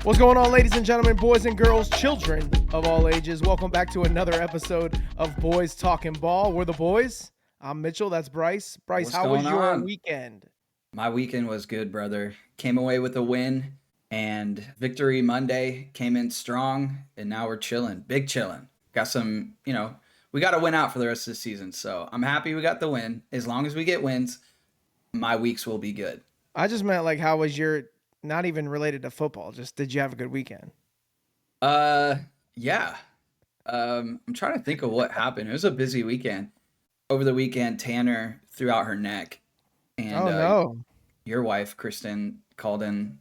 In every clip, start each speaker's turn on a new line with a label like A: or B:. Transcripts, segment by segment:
A: What's going on, ladies and gentlemen, boys and girls, children of all ages? Welcome back to another episode of Boys Talking Ball. We're the boys. I'm Mitchell. That's Bryce. Bryce,
B: What's
A: how was your
B: on?
A: weekend?
B: My weekend was good, brother. Came away with a win, and Victory Monday came in strong, and now we're chilling. Big chilling. Got some, we got to win out for the rest of the season. So I'm happy we got the win. As long as we get wins, my weeks will be good.
A: I just meant, like, how was your, not even related to football, just did you have a good weekend?
B: Yeah. I'm trying to think of what happened. It was a busy weekend. Over the weekend, Tanner threw out her neck. And
A: Oh, no.
B: Your wife, Kristen, called in.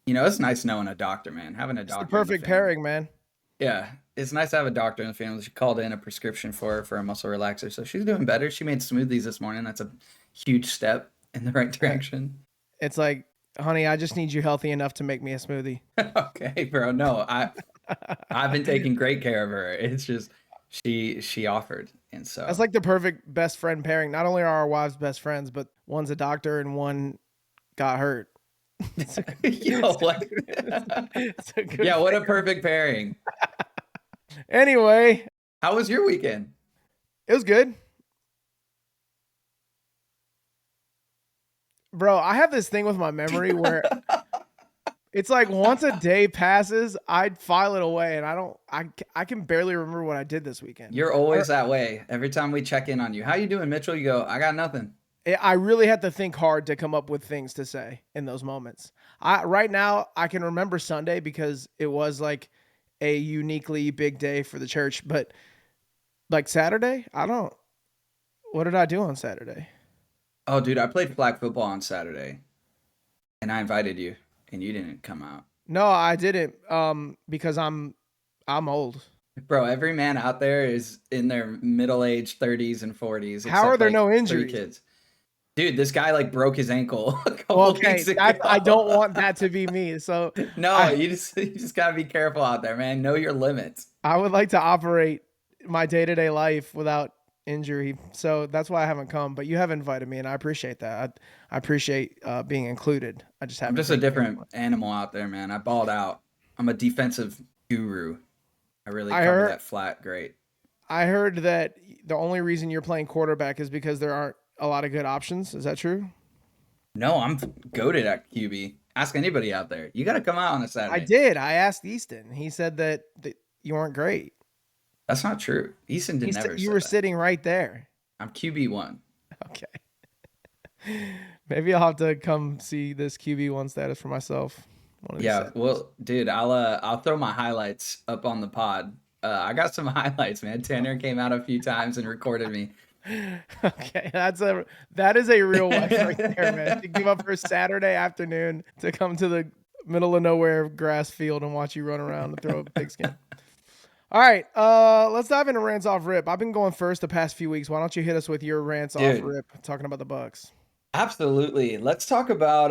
B: It's nice knowing a doctor, man. Having a
A: It's
B: doctor.
A: the perfect pairing, man.
B: Yeah, it's nice to have a doctor in the family. She called in a prescription for a muscle relaxer, so she's doing better. She made smoothies this morning. That's a huge step in the right direction.
A: It's like, honey, I just need you healthy enough to make me a smoothie.
B: Okay, bro. No, I've been taking great care of her. It's just she offered, and so
A: That's like the perfect best friend pairing. Not only are our wives best friends, but one's a doctor and one got hurt.
B: Yo, what? Yeah, what a perfect pairing.
A: Anyway,
B: how was your weekend?
A: It was good. Bro, I have this thing with my memory where it's like once a day passes, I'd file it away, and I can barely remember what I did this weekend.
B: You're always that way. Every time we check in on you, how you doing, Mitchell? You go, I got nothing.
A: I really had to think hard to come up with things to say in those moments. Right now, I can remember Sunday because it was like a uniquely big day for the church, but like Saturday, what did I do on Saturday?
B: Oh, dude, I played flag football on Saturday, and I invited you, and you didn't come out.
A: No, I didn't, because I'm old.
B: Bro, every man out there is in their middle-aged 30s and 40s.
A: How are there no injuries?
B: 3 kids. Dude, this guy broke his ankle a couple weeks ago.
A: I don't want that to be me. So
B: no, you just gotta be careful out there, man. Know your limits.
A: I would like to operate my day-to-day life without injury, so that's why I haven't come. But you have invited me, and I appreciate that. I appreciate being included. I'm just
B: a different animal out there, man. I balled out. I'm a defensive guru. I really cover that flat great.
A: I heard that the only reason you're playing quarterback is because there aren't a lot of good options. Is that true?
B: No, I'm goated at QB. Ask anybody out there. You got to come out on a Saturday.
A: I did. I asked Easton. He said that you weren't great.
B: That's not true. Easton did never.
A: You were sitting right there.
B: I'm QB1.
A: Okay. Maybe I'll have to come see this QB1 status for myself.
B: Yeah, well, dude, I'll throw my highlights up on the pod. I got some highlights, man. Tanner came out a few times and recorded me.
A: Okay, that is a real wife right there, man. To give up her Saturday afternoon to come to the middle of nowhere grass field and watch you run around and throw a pigskin. All right, let's dive into rants off rip. I've been going first the past few weeks. Why don't you hit us with your rants off rip talking about the Bucs?
B: Absolutely. Let's talk about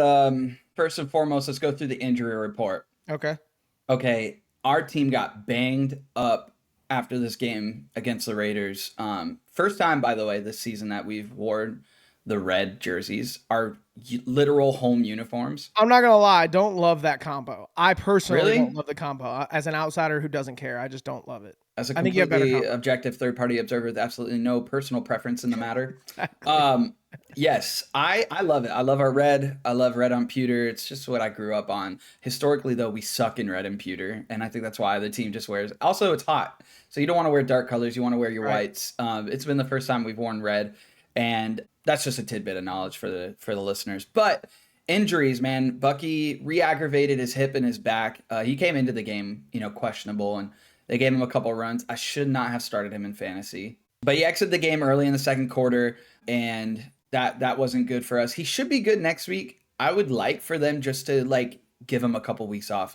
B: first and foremost, let's go through the injury report. Okay, our team got banged up after this game against the Raiders. First time, by the way, this season that we've worn the red jerseys, our literal home uniforms.
A: I'm not going to lie. I don't love that combo. I personally don't love the combo. As an outsider who doesn't care, I just don't love it.
B: As a completely objective third-party observer with absolutely no personal preference in the matter. Exactly. Yes, I love it. I love our red. I love red on pewter. It's just what I grew up on. Historically, though, we suck in red and pewter, and I think that's why the team just wears. Also, it's hot, so you don't want to wear dark colors. You want to wear your whites. It's been the first time we've worn red, and that's just a tidbit of knowledge for the listeners. But injuries, man. Bucky re-aggravated his hip and his back. He came into the game, questionable, and they gave him a couple runs. I should not have started him in fantasy, but he exited the game early in the second quarter, and that wasn't good for us. He should be good next week. I would like for them just to give him a couple weeks off.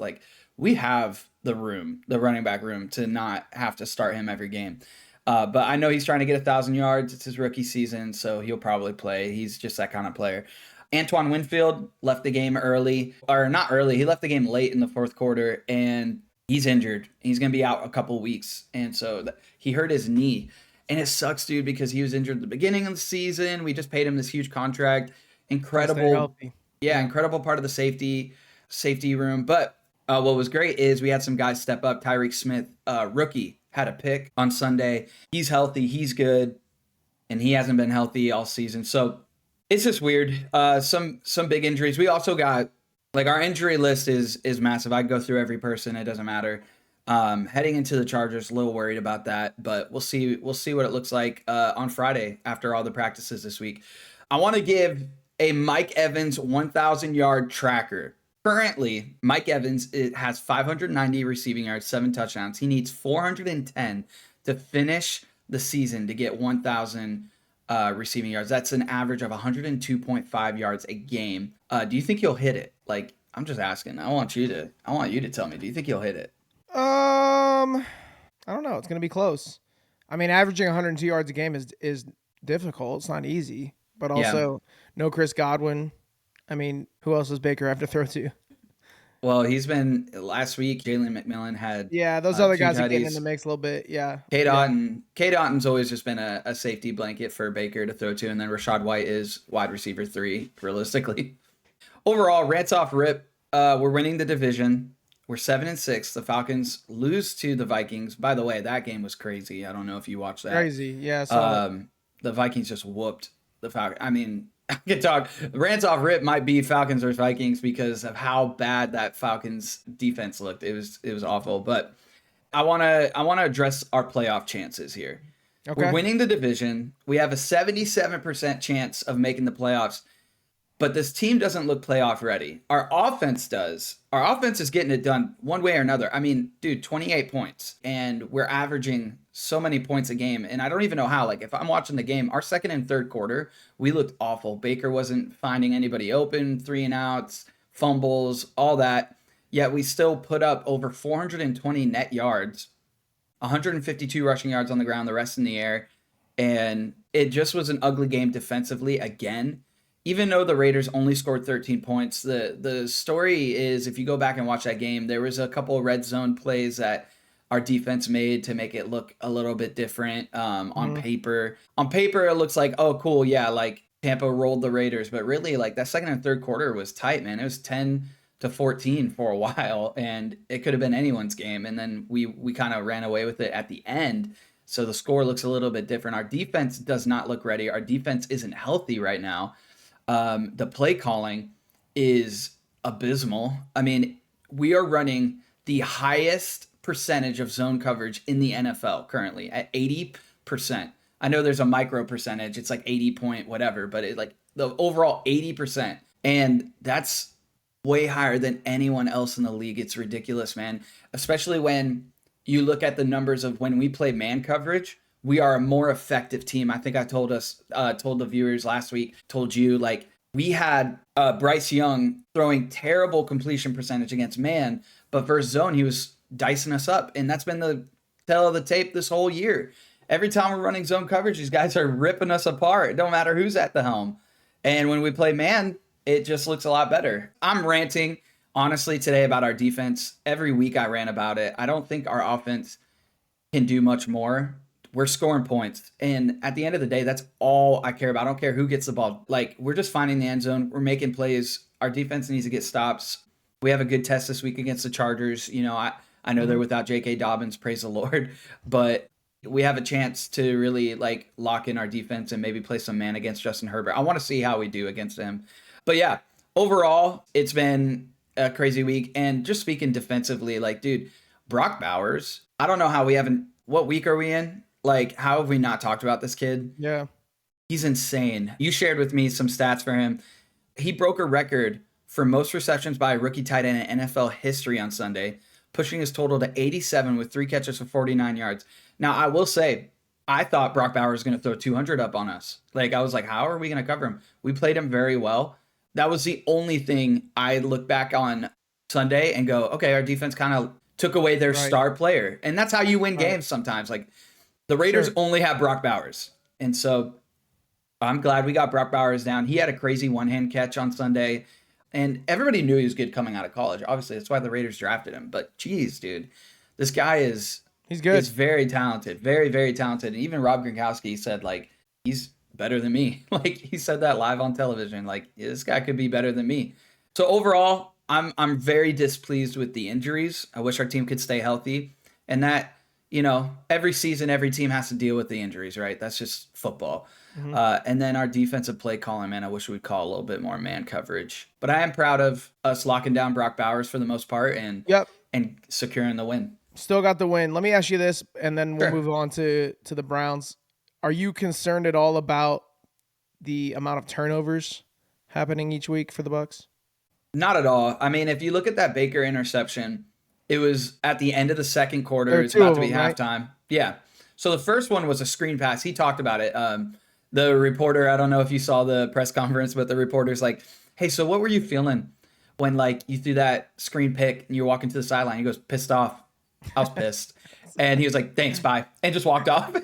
B: We have the running back room to not have to start him every game. But I know he's trying to get 1,000 yards. It's his rookie season, so he'll probably play. He's just that kind of player. Antoine Winfield left the game early, or not early. He left the game late in the fourth quarter, and he's injured. He's going to be out a couple weeks. And so he hurt his knee. And it sucks, dude, because he was injured at the beginning of the season. We just paid him this huge contract. Incredible. Yeah, incredible part of the safety room. But What was great is we had some guys step up. Tyreek Smith, rookie, had a pick on Sunday. He's healthy. He's good. And he hasn't been healthy all season. So it's just weird. Some big injuries. We also got, like, our injury list is massive. I go through every person. It doesn't matter. Heading into the Chargers, a little worried about that. But we'll see what it looks like on Friday after all the practices this week. I want to give a Mike Evans 1,000-yard tracker. Currently, Mike Evans has 590 receiving yards, 7 touchdowns. He needs 410 to finish the season to get 1,000 receiving yards. That's an average of 102.5 yards a game. Do you think he'll hit it? Like, I'm just asking. I want you to tell me. Do you think he'll hit it?
A: I don't know. It's going to be close. I mean, averaging 102 yards a game is difficult. It's not easy. But also, no Chris Godwin. I mean, who else does Baker have to throw to?
B: Well, he's been last week. Jalen McMillan had
A: those other guys are getting in the mix a little bit. Yeah,
B: Cade Otton's always just been a safety blanket for Baker to throw to, and then Rachaad White is wide receiver 3 realistically. Overall, rants off rip. We're winning the division. We're 7-6. The Falcons lose to the Vikings. By the way, that game was crazy. I don't know if you watched that.
A: Crazy, yeah.
B: The Vikings just whooped the Falcons. I mean, I can talk. Rants off rip might be Falcons versus Vikings because of how bad that Falcons defense looked. It was awful. But I wanna address our playoff chances here. Okay. We're winning the division. We have a 77% chance of making the playoffs. But this team doesn't look playoff ready. Our offense does. Our offense is getting it done one way or another. I mean, dude, 28 points. And we're averaging so many points a game. And I don't even know how. Like, if I'm watching the game, our second and third quarter, we looked awful. Baker wasn't finding anybody open, 3 and outs, fumbles, all that. Yet we still put up over 420 net yards, 152 rushing yards on the ground, the rest in the air. And it just was an ugly game defensively again. Even though the Raiders only scored 13 points, the story is, if you go back and watch that game, there was a couple of red zone plays that our defense made to make it look a little bit different on paper. On paper, it looks like, oh, cool, yeah, like Tampa rolled the Raiders. But really, like, that second and third quarter was tight, man. It was 10-14 for a while, and it could have been anyone's game. And then we kind of ran away with it at the end. So the score looks a little bit different. Our defense does not look ready. Our defense isn't healthy right now. The play calling is abysmal. I mean, we are running the highest percentage of zone coverage in the NFL currently at 80%. I know there's a micro percentage. It's like 80 point whatever, but it like the overall 80%. And that's way higher than anyone else in the league. It's ridiculous, man. Especially when you look at the numbers of when we play man coverage. We are a more effective team. I think I told the viewers last week, told you, like, we had Bryce Young throwing terrible completion percentage against man, but versus zone, he was dicing us up. And that's been the tale of the tape this whole year. Every time we're running zone coverage, these guys are ripping us apart. It don't matter who's at the helm. And when we play man, it just looks a lot better. I'm ranting, honestly, today about our defense. Every week I rant about it. I don't think our offense can do much more. We're scoring points. And at the end of the day, that's all I care about. I don't care who gets the ball. Like, we're just finding the end zone. We're making plays. Our defense needs to get stops. We have a good test this week against the Chargers. You know, I know they're without J.K. Dobbins, praise the Lord. But we have a chance to really, like, lock in our defense and maybe play some man against Justin Herbert. I want to see how we do against him. But, yeah, overall, it's been a crazy week. And just speaking defensively, like, dude, Brock Bowers, I don't know how we haven't – what week are we in? Like, how have we not talked about this kid?
A: Yeah.
B: He's insane. You shared with me some stats for him. He broke a record for most receptions by a rookie tight end in NFL history on Sunday, pushing his total to 87 with 3 catches for 49 yards. Now, I will say, I thought Brock Bowers was going to throw 200 up on us. Like, I was like, how are we going to cover him? We played him very well. That was the only thing I look back on Sunday and go, okay, our defense kind of took away their star player. And that's how you win games sometimes. Like, the Raiders only have Brock Bowers. And so I'm glad we got Brock Bowers down. He had a crazy one-hand catch on Sunday. And everybody knew he was good coming out of college. Obviously, that's why the Raiders drafted him. But, geez, dude, this guy is he's good. He's very talented. Very, very talented. And even Rob Gronkowski said, like, he's better than me. Like, he said that live on television. Like, this guy could be better than me. So, overall, I'm very displeased with the injuries. I wish our team could stay healthy, and that every season every team has to deal with the injuries, right? That's just football.
A: Mm-hmm.
B: And then our defensive play calling, man, I wish we'd call a little bit more man coverage. But I am proud of us locking down Brock Bowers for the most part and securing the win.
A: Still got the win. Let me ask you this, and then we'll move on to the Browns. Are you concerned at all about the amount of turnovers happening each week for the Bucs?
B: Not at all. I mean, if you look at that Baker interception, it was at the end of the second quarter. It's about to be halftime. Right? Yeah. So the first one was a screen pass. He talked about it. The reporter, I don't know if you saw the press conference, but the reporter's like, hey, so what were you feeling when you threw that screen pick and you're walking to the sideline? He goes, pissed off. I was pissed. And he was like, thanks, bye. And just walked off.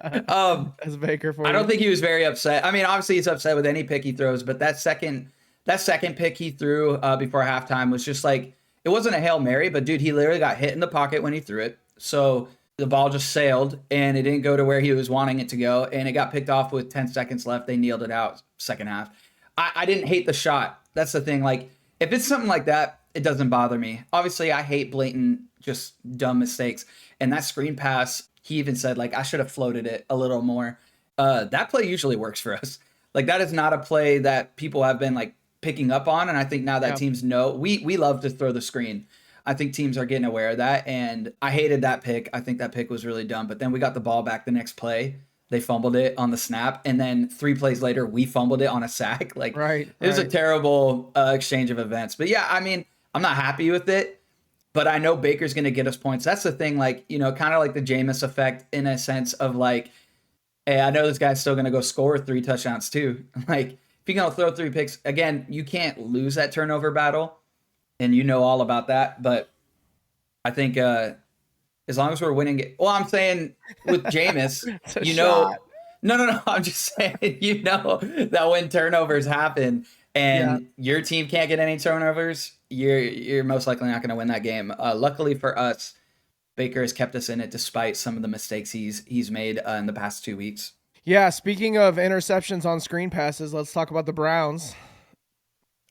A: That's Baker for you.
B: I don't think he was very upset. I mean, obviously he's upset with any pick he throws, but that second pick he threw before halftime was just like, it wasn't a Hail Mary, but dude, he literally got hit in the pocket when he threw it. So the ball just sailed and it didn't go to where he was wanting it to go. And it got picked off with 10 seconds left. They kneeled it out second half. I didn't hate the shot. That's the thing. Like, if it's something like that, it doesn't bother me. Obviously, I hate blatant, just dumb mistakes. And that screen pass, he even said, like, I should have floated it a little more. That play usually works for us. Like, that is not a play that people have been, like, picking up on. And I think now that teams know, we love to throw the screen. I think teams are getting aware of that. And I hated that pick. I think that pick was really dumb. But then we got the ball back the next play. They fumbled it on the snap. And then 3 plays later, we fumbled it on a sack. Like, it was a terrible exchange of events. But yeah, I mean, I'm not happy with it. But I know Baker's going to get us points. That's the thing, like, kind of like the Jameis effect in a sense of like, hey, I know this guy's still going to go score 3 touchdowns too. Like, if you're going to throw 3 picks, again, you can't lose that turnover battle. And you know all about that. But I think as long as we're winning, I'm saying with Jameis, no. I'm just saying, that when turnovers happen and your team can't get any turnovers, you're most likely not going to win that game. Luckily for us, Baker has kept us in it despite some of the mistakes he's made in the past 2 weeks.
A: Yeah, speaking of interceptions on screen passes, let's talk about the Browns.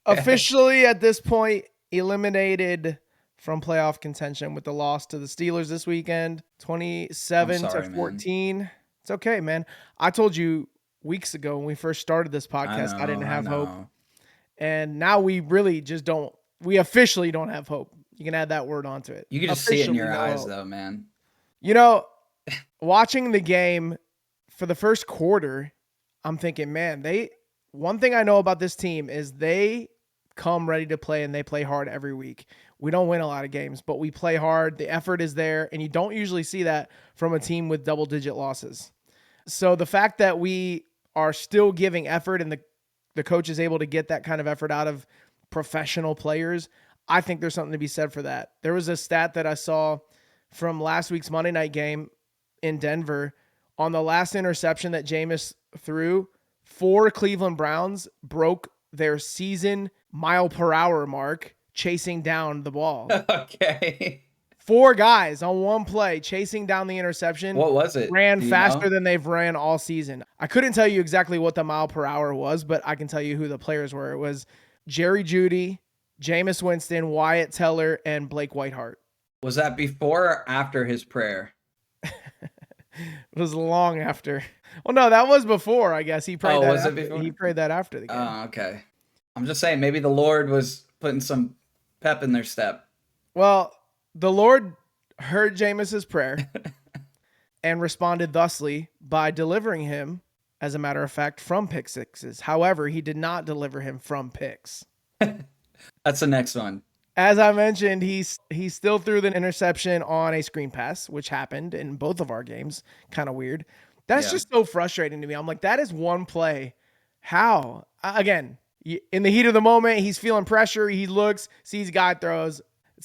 A: Officially at this point, eliminated from playoff contention with the loss to the Steelers this weekend, 27-14. Man. It's okay, man. I told you weeks ago when we first started this podcast, I didn't have hope. And now we really just don't. We officially don't have hope. You can add that word onto it.
B: You can just see it in your eyes, though, man.
A: Watching the game for the first quarter, I'm thinking, man, one thing I know about this team is they come ready to play and they play hard every week. We don't win a lot of games, but we play hard. The effort is there, and you don't usually see that from a team with double-digit losses. So the fact that we are still giving effort and the coach is able to get that kind of effort out of professional players, I think there's something to be said for that. There was a stat that I saw from last week's Monday night game in Denver. On the last interception that Jameis threw, 4 Cleveland Browns broke their season mile per hour mark chasing down the ball.
B: Okay.
A: 4 guys on one play chasing down the interception.
B: What was it?
A: Ran faster than they've ran all season. I couldn't tell you exactly what the mile per hour was, but I can tell you who the players were. It was Jerry Jeudy, Jameis Winston, Wyatt Teller, and Blake Whiteheart.
B: Was that before or after his prayer?
A: It was long after. Well, no, that was before, I guess. He prayed that
B: was
A: after.
B: It before?
A: He prayed that after the game.
B: Oh, okay. I'm just saying, maybe the Lord was putting some pep in their step.
A: Well, the Lord heard Jameis's prayer and responded thusly by delivering him, as a matter of fact, from pick sixes. However, he did not deliver him from picks.
B: That's the next one.
A: As I mentioned, he still threw the interception on a screen pass, which happened in both of our games. Kind of weird. That's just so frustrating to me. I'm like, that is one play. How? Again, in the heat of the moment, he's feeling pressure. He looks, sees guy throws.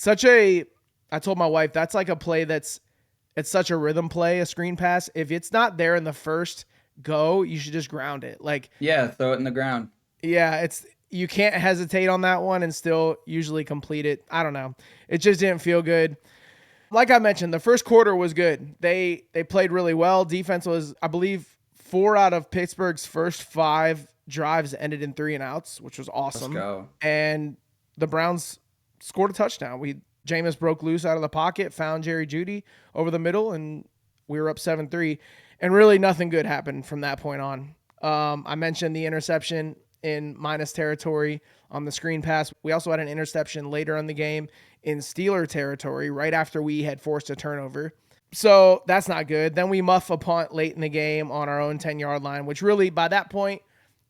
A: I told my wife, that's like a play it's such a rhythm play, a screen pass. If it's not there in the first go, you should just ground it.
B: Throw it in the ground.
A: Yeah, you can't hesitate on that one and still usually complete it. I don't know. It just didn't feel good. Like I mentioned, the first quarter was good. They played really well. Defense was, I believe, 4 out of Pittsburgh's first 5 drives ended in 3 and outs, which was awesome.
B: Let's go.
A: And the Browns scored a touchdown. Jameis broke loose out of the pocket, found Jerry Jeudy over the middle, and we were up 7-3. And really nothing good happened from that point on. I mentioned the interception in minus territory on the screen pass. We also had an interception later in the game in Steeler territory right after we had forced a turnover. So that's not good. Then we muff a punt late in the game on our own 10-yard line, which really by that point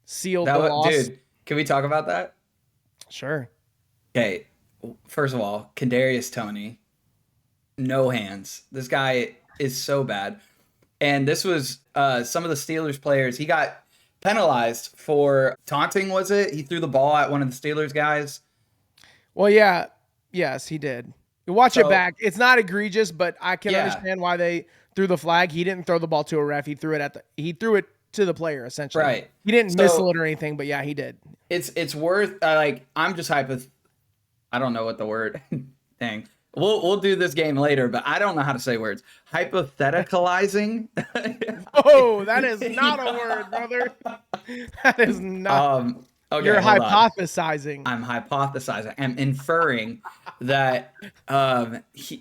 A: sealed the loss.
B: Dude, can we talk about that?
A: Sure.
B: Okay, first of all, Kadarius Toney, no hands. This guy is so bad. And this was some of the Steelers players. He got penalized for taunting, was it? He threw the ball at one of the Steelers guys.
A: Well, yeah. Yes, he did. You watch it back. It's not egregious, but I can understand why they threw the flag. He didn't throw the ball to a ref. He threw it to the player, essentially.
B: Right.
A: He didn't miss it or anything, but yeah, he did.
B: It's worth I'm just I don't know what the word dang. We'll do this game later, but I don't know how to say words. Hypotheticalizing.
A: Oh, that is not a word, brother. That is not.
B: Okay,
A: you're hypothesizing.
B: I'm hypothesizing. I'm inferring that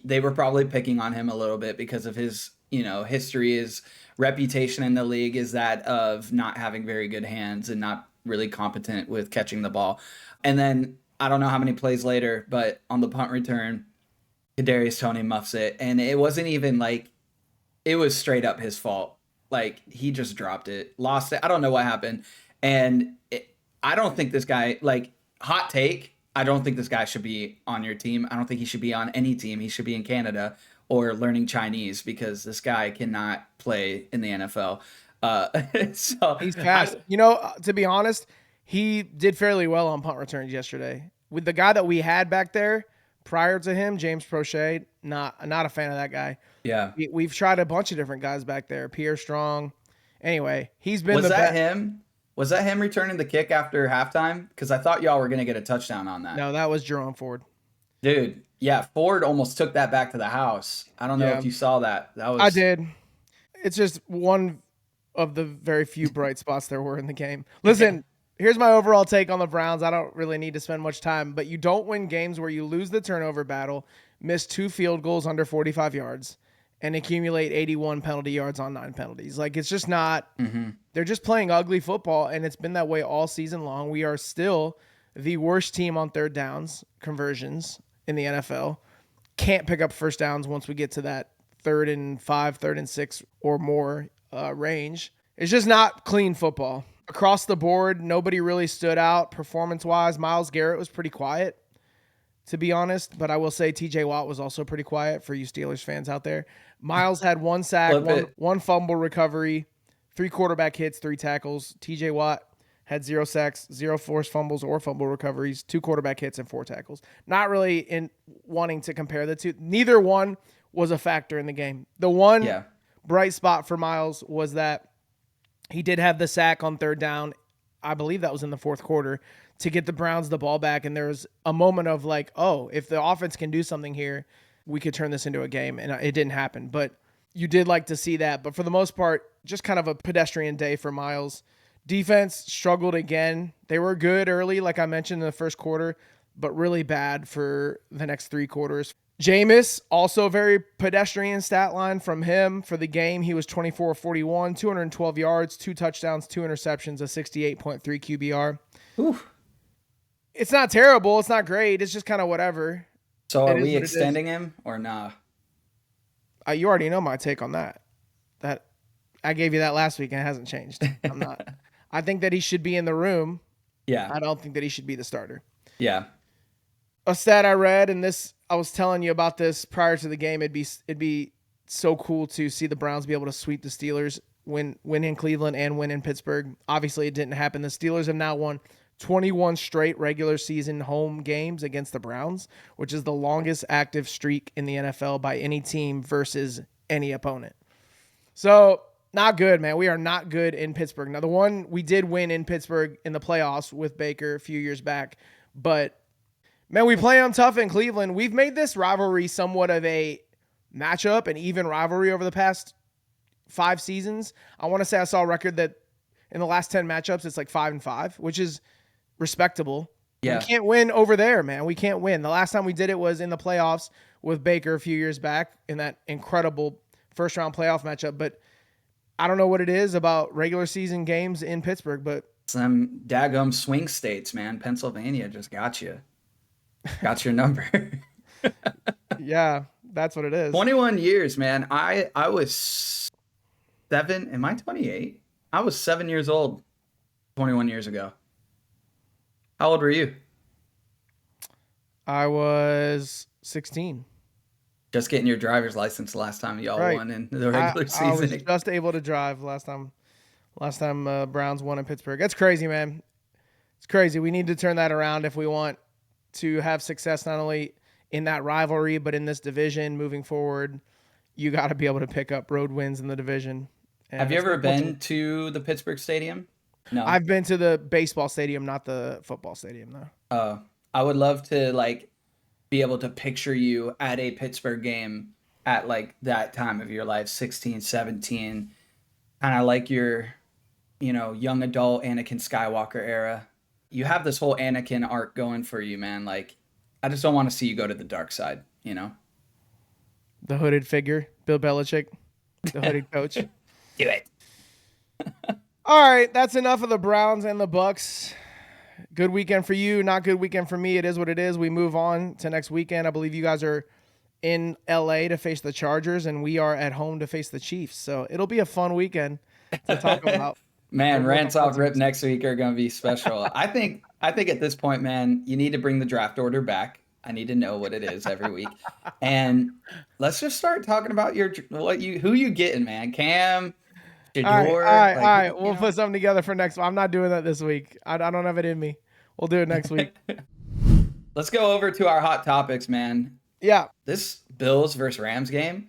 B: they were probably picking on him a little bit because of his, history, his reputation in the league is that of not having very good hands and not really competent with catching the ball. And then I don't know how many plays later, but on the punt return, Kadarius Toney muffs it, and it wasn't even it was straight up his fault. He just dropped it, lost it. I don't know what happened, and I don't think this guy, hot take, I don't think this guy should be on your team. I don't think he should be on any team. He should be in Canada or learning Chinese because this guy cannot play in the NFL. So
A: he's fast. To be honest, he did fairly well on punt returns yesterday. With the guy that we had back there prior to him, James Prochet, not a fan of that guy.
B: Yeah.
A: We've tried a bunch of different guys back there. Pierre Strong. Anyway, he's been
B: him? Was that him returning the kick after halftime? Because I thought y'all were going to get a touchdown on that.
A: No, that was Jerome Ford.
B: Dude, yeah, Ford almost took that back to the house. I don't know if you saw that.
A: I did. It's just one of the very few bright spots there were in the game. Listen, here's my overall take on the Browns. I don't really need to spend much time, but you don't win games where you lose the turnover battle, miss 2 field goals under 45 yards, and accumulate 81 penalty yards on 9 penalties. It's just not they're just playing ugly football, and it's been that way all season long. We are still the worst team on third downs conversions in the NFL. Can't pick up first downs once we get to that 3rd and 5, 3rd and 6 or more range. It's just not clean football. Across the board, nobody really stood out performance-wise. Myles Garrett was pretty quiet, to be honest, but I will say TJ Watt was also pretty quiet for you Steelers fans out there. Myles had 1 sack, one fumble recovery, 3 quarterback hits, 3 tackles. TJ Watt had 0 sacks, 0 forced fumbles or fumble recoveries, 2 quarterback hits, and 4 tackles. Not really in wanting to compare the two. Neither one was a factor in the game. The one bright spot for Myles was that he did have the sack on 3rd down. I believe that was in the 4th quarter to get the Browns the ball back. And there was a moment of if the offense can do something here, we could turn this into a game. And it didn't happen, but you did like to see that. But for the most part, just kind of a pedestrian day for Myles. Defense struggled again. They were good early, like I mentioned in the 1st quarter, but really bad for the next 3 quarters. Jameis, also very pedestrian stat line from him for the game. He was 24-41, 212 yards, 2 touchdowns, 2 interceptions, a 68.3 QBR.
B: Oof.
A: It's not terrible. It's not great. It's just kind of whatever.
B: So are we extending him or nah?
A: You already know my take on that. That I gave you that last week and it hasn't changed. I'm not. I think that he should be in the room.
B: Yeah.
A: I don't think that he should be the starter.
B: Yeah.
A: A stat I read, and I was telling you about this prior to the game. It'd be so cool to see the Browns be able to sweep the Steelers, win in Cleveland and win in Pittsburgh. Obviously, it didn't happen. The Steelers have now won 21 straight regular season home games against the Browns, which is the longest active streak in the NFL by any team versus any opponent. So not good, man. We are not good in Pittsburgh. Now, the one we did win in Pittsburgh in the playoffs with Baker a few years back, but man, we play them tough in Cleveland. We've made this rivalry somewhat of a matchup, an even rivalry over the past 5 seasons. I want to say I saw a record that in the last 10 matchups, it's 5-5, which is respectable. We
B: Yeah.
A: can't win over there, man. We can't win. The last time we did it was in the playoffs with Baker a few years back in that incredible first round playoff matchup. But I don't know what it is about regular season games in Pittsburgh, but
B: Some daggum swing states, man. Pennsylvania just got you. Got your number.
A: yeah, that's what it is.
B: 21 years, man. I was 7. Am I 28? I was 7 years old 21 years ago. How old were you?
A: I was 16.
B: Just getting your driver's license the last time y'all
A: Right.
B: won in the regular
A: I was
B: season.
A: just able to drive last time. Browns won in Pittsburgh. That's crazy, man. It's crazy. We need to turn that around if we want to have success not only in that rivalry but in this division moving forward. You got to be able to pick up road wins in the division. And
B: Have you
A: that's
B: ever
A: the culture.
B: been to the Pittsburgh Stadium? No.
A: I've been to the baseball stadium, not the football stadium, though.
B: I would love to like be able to picture you at a Pittsburgh game at like that time of your life, 16, 17, kind of like your, young adult Anakin Skywalker era. You have this whole Anakin arc going for you, man. Like, I just don't want to see you go to the dark side,
A: The hooded figure, Bill Belichick, the hooded coach.
B: Do it.
A: All right, that's enough of the Browns and the Bucs. Good weekend for you, not good weekend for me. It is what it is. We move on to next weekend. I believe you guys are in LA to face the Chargers, and we are at home to face the Chiefs. So it'll be a fun weekend to talk about.
B: Man, rants off rip next week are going to be special. I think at this point, man, you need to bring the draft order back. I need to know what it is every week, and let's just start talking about who you getting, man. Cam.
A: All right. We'll put something together for next one. I'm not doing that this week. I don't have it in me. We'll do it next week.
B: Let's go over to our hot topics, man.
A: Yeah.
B: This Bills versus Rams game.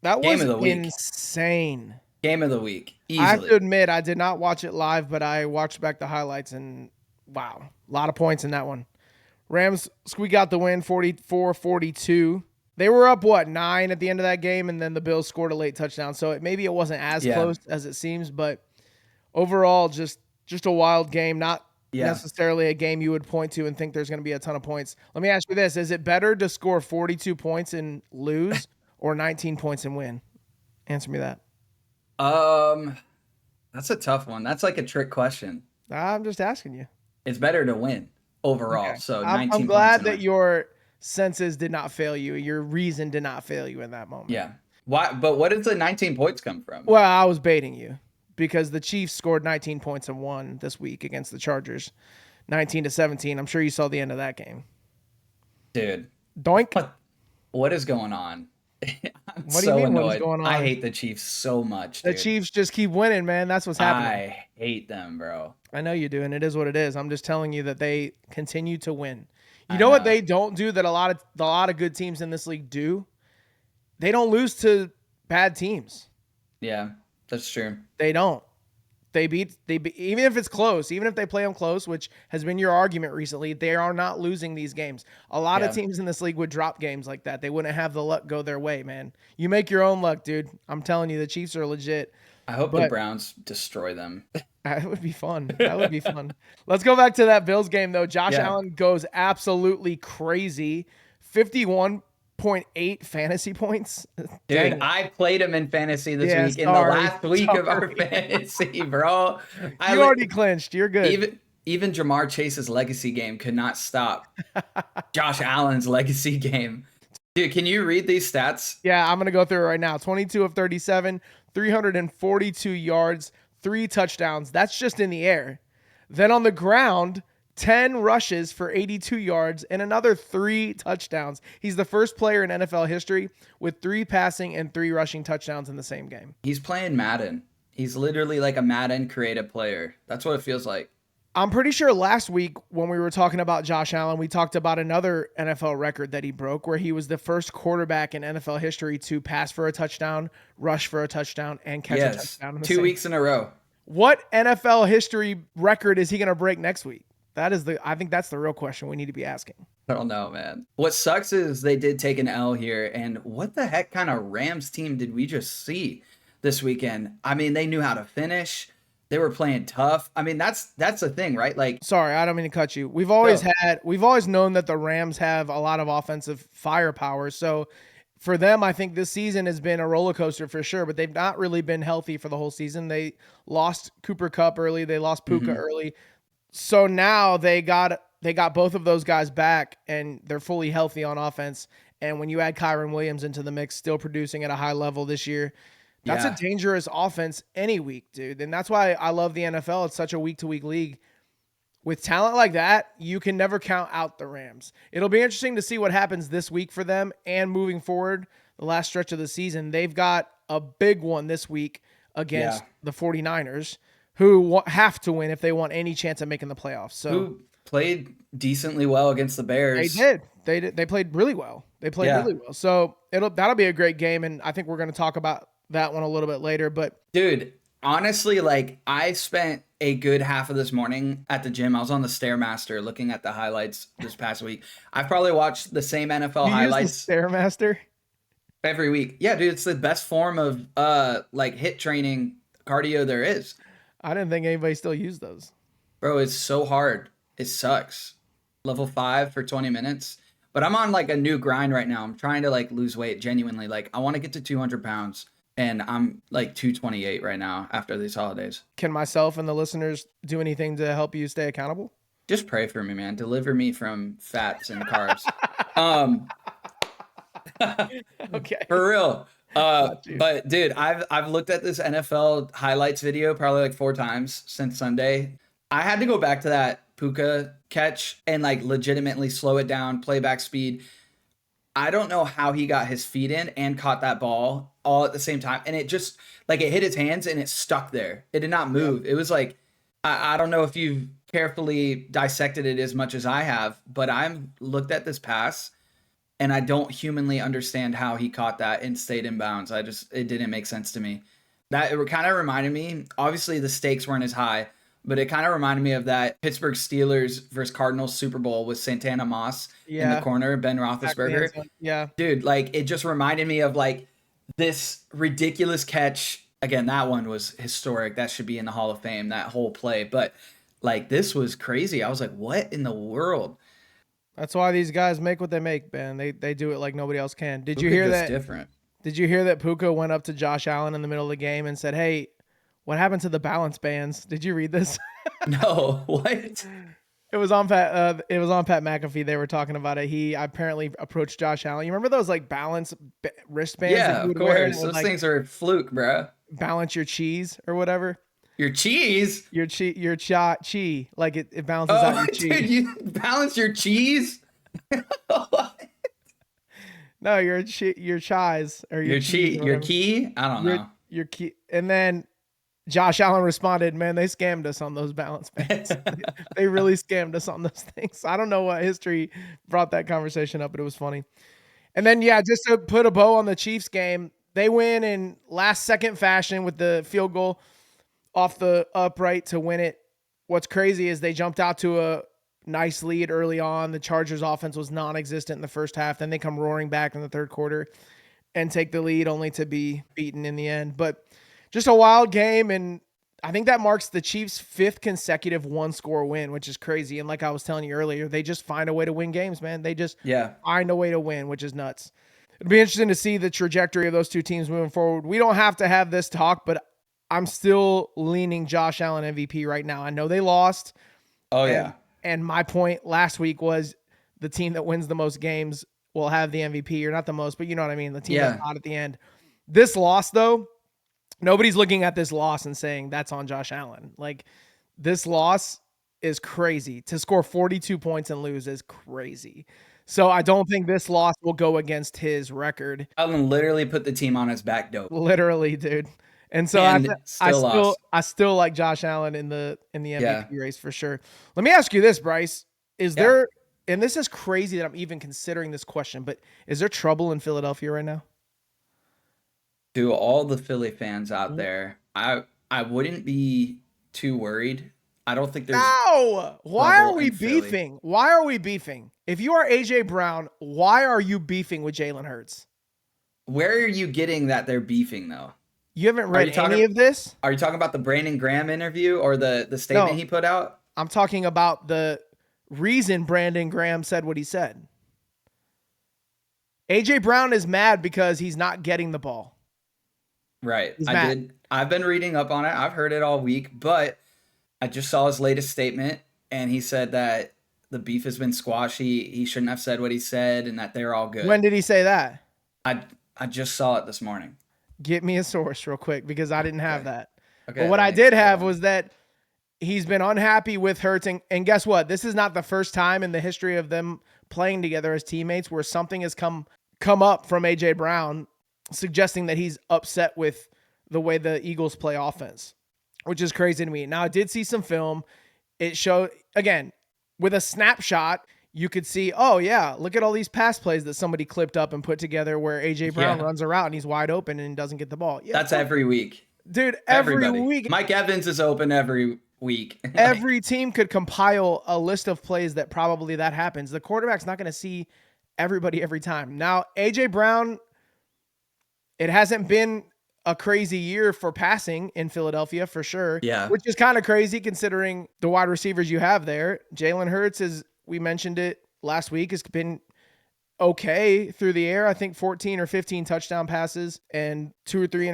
A: That
B: Game
A: was
B: of the week.
A: insane.
B: Game of the week. Easily.
A: I have to admit, I did not watch it live, but I watched back the highlights, and wow, a lot of points in that one. Rams squeak out the win, 44-42. They were up, 9 at the end of that game, and then the Bills scored a late touchdown. So maybe it wasn't as close as it seems, but overall, just a wild game. Not necessarily a game you would point to and think there's going to be a ton of points. Let me ask you this. Is it better to score 42 points and lose or 19 points and win? Answer me that.
B: That's a tough one. That's like a trick question.
A: I'm just asking you.
B: It's better to win overall.
A: Okay.
B: So 19
A: I'm glad
B: points
A: that your senses did not fail you. Your reason did not fail you in that moment.
B: Yeah. Why? But what did the 19 points come from?
A: Well, I was baiting you because the Chiefs scored 19 points and won this week against the Chargers, 19-17. I'm sure you saw the end of that game.
B: Dude.
A: Doink.
B: What is going on? I'm
A: What do you mean,
B: annoyed.
A: what is going on?
B: I hate the Chiefs so much, dude.
A: The Chiefs just keep winning, man. That's what's happening.
B: I hate them, bro.
A: I know you do, and it is what it is. I'm just telling you that they continue to win. You know what they don't do that a lot of good teams in this league do? They don't lose to bad teams.
B: Yeah, that's true.
A: They don't. They beat even if it's close, even if they play them close, which has been your argument recently, they are not losing these games. A lot of teams in this league would drop games like that. They wouldn't have the luck go their way, man. You make your own luck, dude. I'm telling you, the Chiefs are legit.
B: I hope the Browns destroy them.
A: That would be fun. That would be fun. Let's go back to that Bills game, though. Josh Allen goes absolutely crazy. 51.8 fantasy points.
B: Dude, I played him in fantasy this week in the last week of our fantasy, bro.
A: You already clinched. You're good.
B: Even Jamar Chase's legacy game could not stop Josh Allen's legacy game. Dude, can you read these stats?
A: Yeah, I'm going to go through it right now. 22 of 37, 342 yards, 3 touchdowns. That's just in the air. Then on the ground, 10 rushes for 82 yards and another 3 touchdowns. He's the first player in NFL history with 3 passing and 3 rushing touchdowns in the same game.
B: He's playing Madden. He's literally like a Madden creative player. That's what it feels like.
A: I'm pretty sure last week when we were talking about Josh Allen, we talked about another NFL record that he broke where he was the first quarterback in NFL history to pass for a touchdown, rush for a touchdown, and catch a touchdown. In the
B: 2 weeks in a row.
A: What NFL history record is he going to break next week? I think that's the real question we need to be asking.
B: I don't know, man. What sucks is they did take an L here, and what the heck kind of Rams team did we just see this weekend? I mean, they knew how to finish. They were playing tough. I mean, that's the thing, right? Like,
A: Sorry, I don't mean to cut you. We've always known that the Rams have a lot of offensive firepower. So for them, I think this season has been a roller coaster for sure, but they've not really been healthy for the whole season. They lost Cooper Kupp early, they lost Puka early. So now they got both of those guys back and they're fully healthy on offense. And when you add Kyron Williams into the mix, still producing at a high level this year, that's a dangerous offense any week, dude. And that's why I love the NFL. It's such a week-to-week league. With talent like that, you can never count out the Rams. It'll be interesting to see what happens this week for them and moving forward the last stretch of the season. They've got a big one this week against the 49ers, who have to win if they want any chance at making the playoffs. So
B: who played decently well against the Bears.
A: They did. They played really well. Really well. So that'll be a great game, and I think we're going to talk about that one a little bit later. But
B: dude, honestly, like, I spent a good half of this morning at the gym. I was on the Stairmaster looking at the highlights this past week. I've probably watched the same NFL highlights.
A: Use the Stairmaster
B: every week. Yeah, dude, it's the best form of like hit training cardio there is.
A: I didn't think anybody still used those.
B: Bro, it's so hard. It sucks. Level 5 for 20 minutes. But I'm on like a new grind right now. I'm trying to like lose weight genuinely. Like, I want to get to 200 pounds. And I'm like 228 right now after these holidays.
A: Can myself and the listeners do anything to help you stay accountable?
B: Just pray for me, man. Deliver me from fats and carbs.
A: Okay.
B: For real. But dude, I've looked at this NFL highlights video probably like 4 times since Sunday. I had to go back to that Puka catch and like legitimately slow it down, playback speed. I don't know how he got his feet in and caught that ball all at the same time. And it just, like, it hit his hands and it stuck there. It did not move. It was like, I don't know if you've carefully dissected it as much as I have, but I've looked at this pass and I don't humanly understand how he caught that and stayed in bounds. It didn't make sense to me. That it kind of reminded me, obviously the stakes weren't as high, but it kind of reminded me of that Pittsburgh Steelers versus Cardinals Super Bowl with Santana Moss in the corner, Ben Roethlisberger.
A: Yeah.
B: Dude, like, it just reminded me of like this ridiculous catch. Again, that one was historic. That should be in the Hall of Fame, that whole play. But like, this was crazy. I was like, what in the world?
A: That's why these guys make what they make, Ben. They do it like nobody else can. Did you hear that?
B: Different.
A: Did you hear that Puka went up to Josh Allen in the middle of the game and said, "Hey, what happened to the balance bands?" Did you read this?
B: No, what?
A: It was on Pat McAfee. They were talking about it. He apparently approached Josh Allen. You remember those like balance wristbands?
B: Yeah, of course. Those things are a fluke, bro.
A: Balance your cheese or whatever.
B: Your cheese?
A: Your chi. Like it balances out your cheese.
B: Dude, you balance your cheese?
A: No, your chies or your
B: key? I don't know.
A: Your key. And then Josh Allen responded, "Man, they scammed us on those balance bands. They really scammed us on those things." I don't know what history brought that conversation up, but it was funny. And then, yeah, just to put a bow on the Chiefs game, they win in last-second fashion with the field goal off the upright to win it. What's crazy is they jumped out to a nice lead early on. The Chargers' offense was non-existent in the first half. Then they come roaring back in the third quarter and take the lead, only to be beaten in the end. But just a wild game, and I think that marks the Chiefs' 5th consecutive one-score win, which is crazy. And like I was telling you earlier, they just find a way to win games, man. They just find a way to win, which is nuts. It'll be interesting to see the trajectory of those two teams moving forward. We don't have to have this talk, but I'm still leaning Josh Allen MVP right now. I know they lost.
B: Oh, yeah.
A: And my point last week was the team that wins the most games will have the MVP, or not the most, but you know what I mean? The team that's hot at the end. This loss, though, nobody's looking at this loss and saying that's on Josh Allen. Like, this loss is crazy. To score 42 points and lose is crazy. So I don't think this loss will go against his record.
B: Allen literally put the team on his back dope.
A: Literally, dude. And so I still like Josh Allen in the MVP race for sure. Let me ask you this, Bryce. Is there, and this is crazy that I'm even considering this question, but is there trouble in Philadelphia right now?
B: To all the Philly fans out there, I wouldn't be too worried. I don't think there's
A: Why are we beefing? Why are we beefing? If you are AJ Brown, why are you beefing with Jalen Hurts?
B: Where are you getting that they're beefing though?
A: You haven't
B: Are
A: read
B: you talking?
A: any of this?
B: Are you talking about the Brandon Graham interview or the statement
A: No,
B: he put out?
A: I'm talking about the reason Brandon Graham said what he said. A.J. Brown is mad because he's not getting the ball.
B: Right.
A: He's mad.
B: I've been reading up on it. I've heard it all week, but I just saw his latest statement, and he said that the beef has been squashed. He shouldn't have said what he said, and that they're all good.
A: When did he say that?
B: I just saw it this morning.
A: Get me a source real quick because I didn't have that.
B: Okay.
A: But what I did have was that he's been unhappy with Hurts. And guess what? This is not the first time in the history of them playing together as teammates where something has come up from A.J. Brown suggesting that he's upset with the way the Eagles play offense, which is crazy to me. Now, I did see some film. It showed, again, with a snapshot, you could see, oh, yeah, look at all these pass plays that somebody clipped up and put together where A.J. Brown runs a route and he's wide open and doesn't get the ball.
B: Yeah, that's every week.
A: Dude, every week.
B: Mike Evans is open every week.
A: Every team could compile a list of plays that probably that happens. The quarterback's not going to see everybody every time. Now, A.J. Brown, it hasn't been a crazy year for passing in Philadelphia for sure.
B: Yeah.
A: Which is kind of crazy considering the wide receivers you have there. Jalen Hurts, is, we mentioned it last week, has been okay through the air. I think 14 or 15 touchdown passes and 2 or 3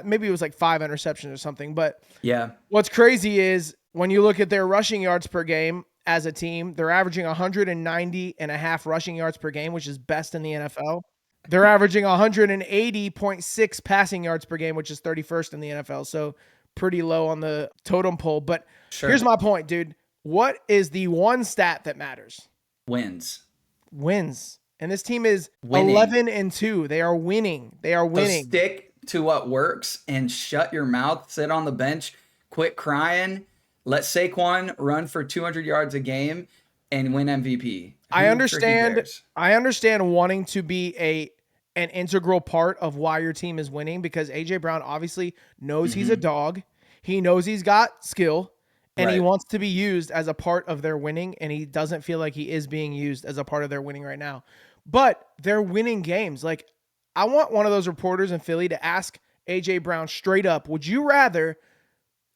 A: maybe it was like 5 interceptions or something. But
B: yeah,
A: what's crazy is when you look at their rushing yards per game as a team, they're averaging 190.5 rushing yards per game, which is best in the NFL. They're averaging 180.6 passing yards per game, which is 31st in the NFL. So pretty low on the totem pole. But Here's my point, dude. What is the one stat that matters?
B: Wins.
A: And this team is
B: winning.
A: 11-2. They are winning. So
B: stick to what works and shut your mouth. Sit on the bench. Quit crying. Let Saquon run for 200 yards a game and win MVP.
A: I understand wanting to be an integral part of why your team is winning because A.J. Brown obviously knows he's a dog. He knows he's got skill. And he wants to be used as a part of their winning, and he doesn't feel like he is being used as a part of their winning right now. But they're winning games. Like, I want one of those reporters in Philly to ask A.J. Brown straight up, would you rather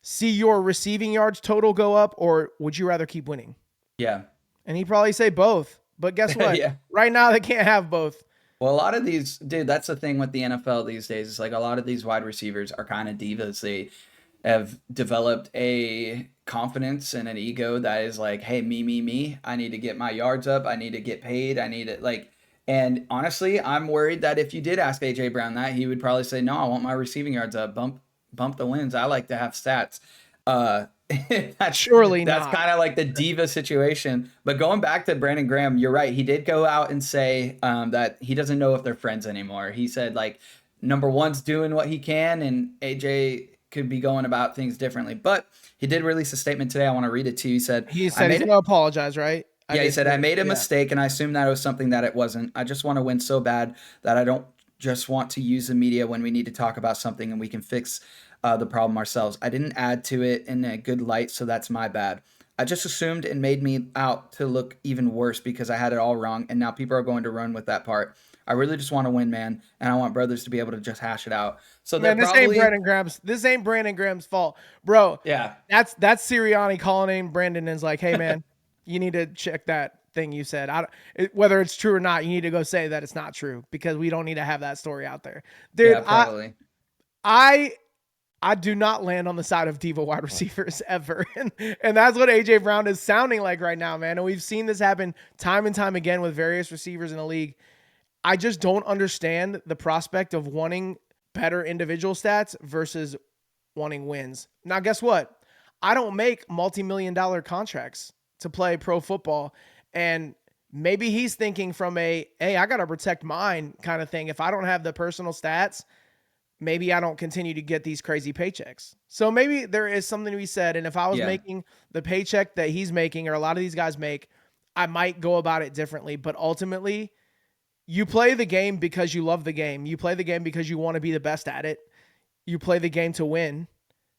A: see your receiving yards total go up, or would you rather keep winning?
B: Yeah.
A: And he'd probably say both. But guess what? Right now, they can't have both.
B: Well, a lot of these, dude, that's the thing with the NFL these days. It's like a lot of these wide receivers are kind of divas. They have developed a confidence and an ego that is like, hey, me. I need to get my yards up. I need to get paid. I need it. And honestly, I'm worried that if you did ask A.J. Brown that, he would probably say, no, I want my receiving yards up. Bump the wins. I like to have stats. That's
A: surely
B: that's
A: not.
B: Kind of like the diva situation. But going back to Brandon Graham, you're right. He did go out and say that he doesn't know if they're friends anymore. He said, like, number one's doing what he can, and AJ could be going about things differently. But he did release a statement today. I want to read it to you. He said
A: he's going to apologize, right?
B: He said, I made a mistake, and I assumed that it was something that it wasn't. I just want to win so bad that I don't just want to use the media when we need to talk about something and we can fix the problem ourselves. I didn't add to it in a good light, so that's my bad. I just assumed and made me out to look even worse because I had it all wrong, and now people are going to run with that part. I really just want to win, man, and I want brothers to be able to just hash it out. So
A: man, this ain't Brandon Graham's fault, bro.
B: Yeah,
A: that's Sirianni calling in Brandon and is like, hey man, you need to check that thing you said. Whether it's true or not, you need to go say that it's not true because we don't need to have that story out there, dude. Yeah,
B: probably.
A: I do not land on the side of diva wide receivers ever. And that's what A.J. Brown is sounding like right now, man. And we've seen this happen time and time again with various receivers in the league. I just don't understand the prospect of wanting better individual stats versus wanting wins. Now, guess what? I don't make multi-million-dollar contracts to play pro football. And maybe he's thinking from hey, I got to protect mine kind of thing. If I don't have the personal stats, maybe I don't continue to get these crazy paychecks. So maybe there is something to be said. And if I was making the paycheck that he's making or a lot of these guys make, I might go about it differently. But ultimately, you play the game because you love the game. You play the game because you want to be the best at it. You play the game to win.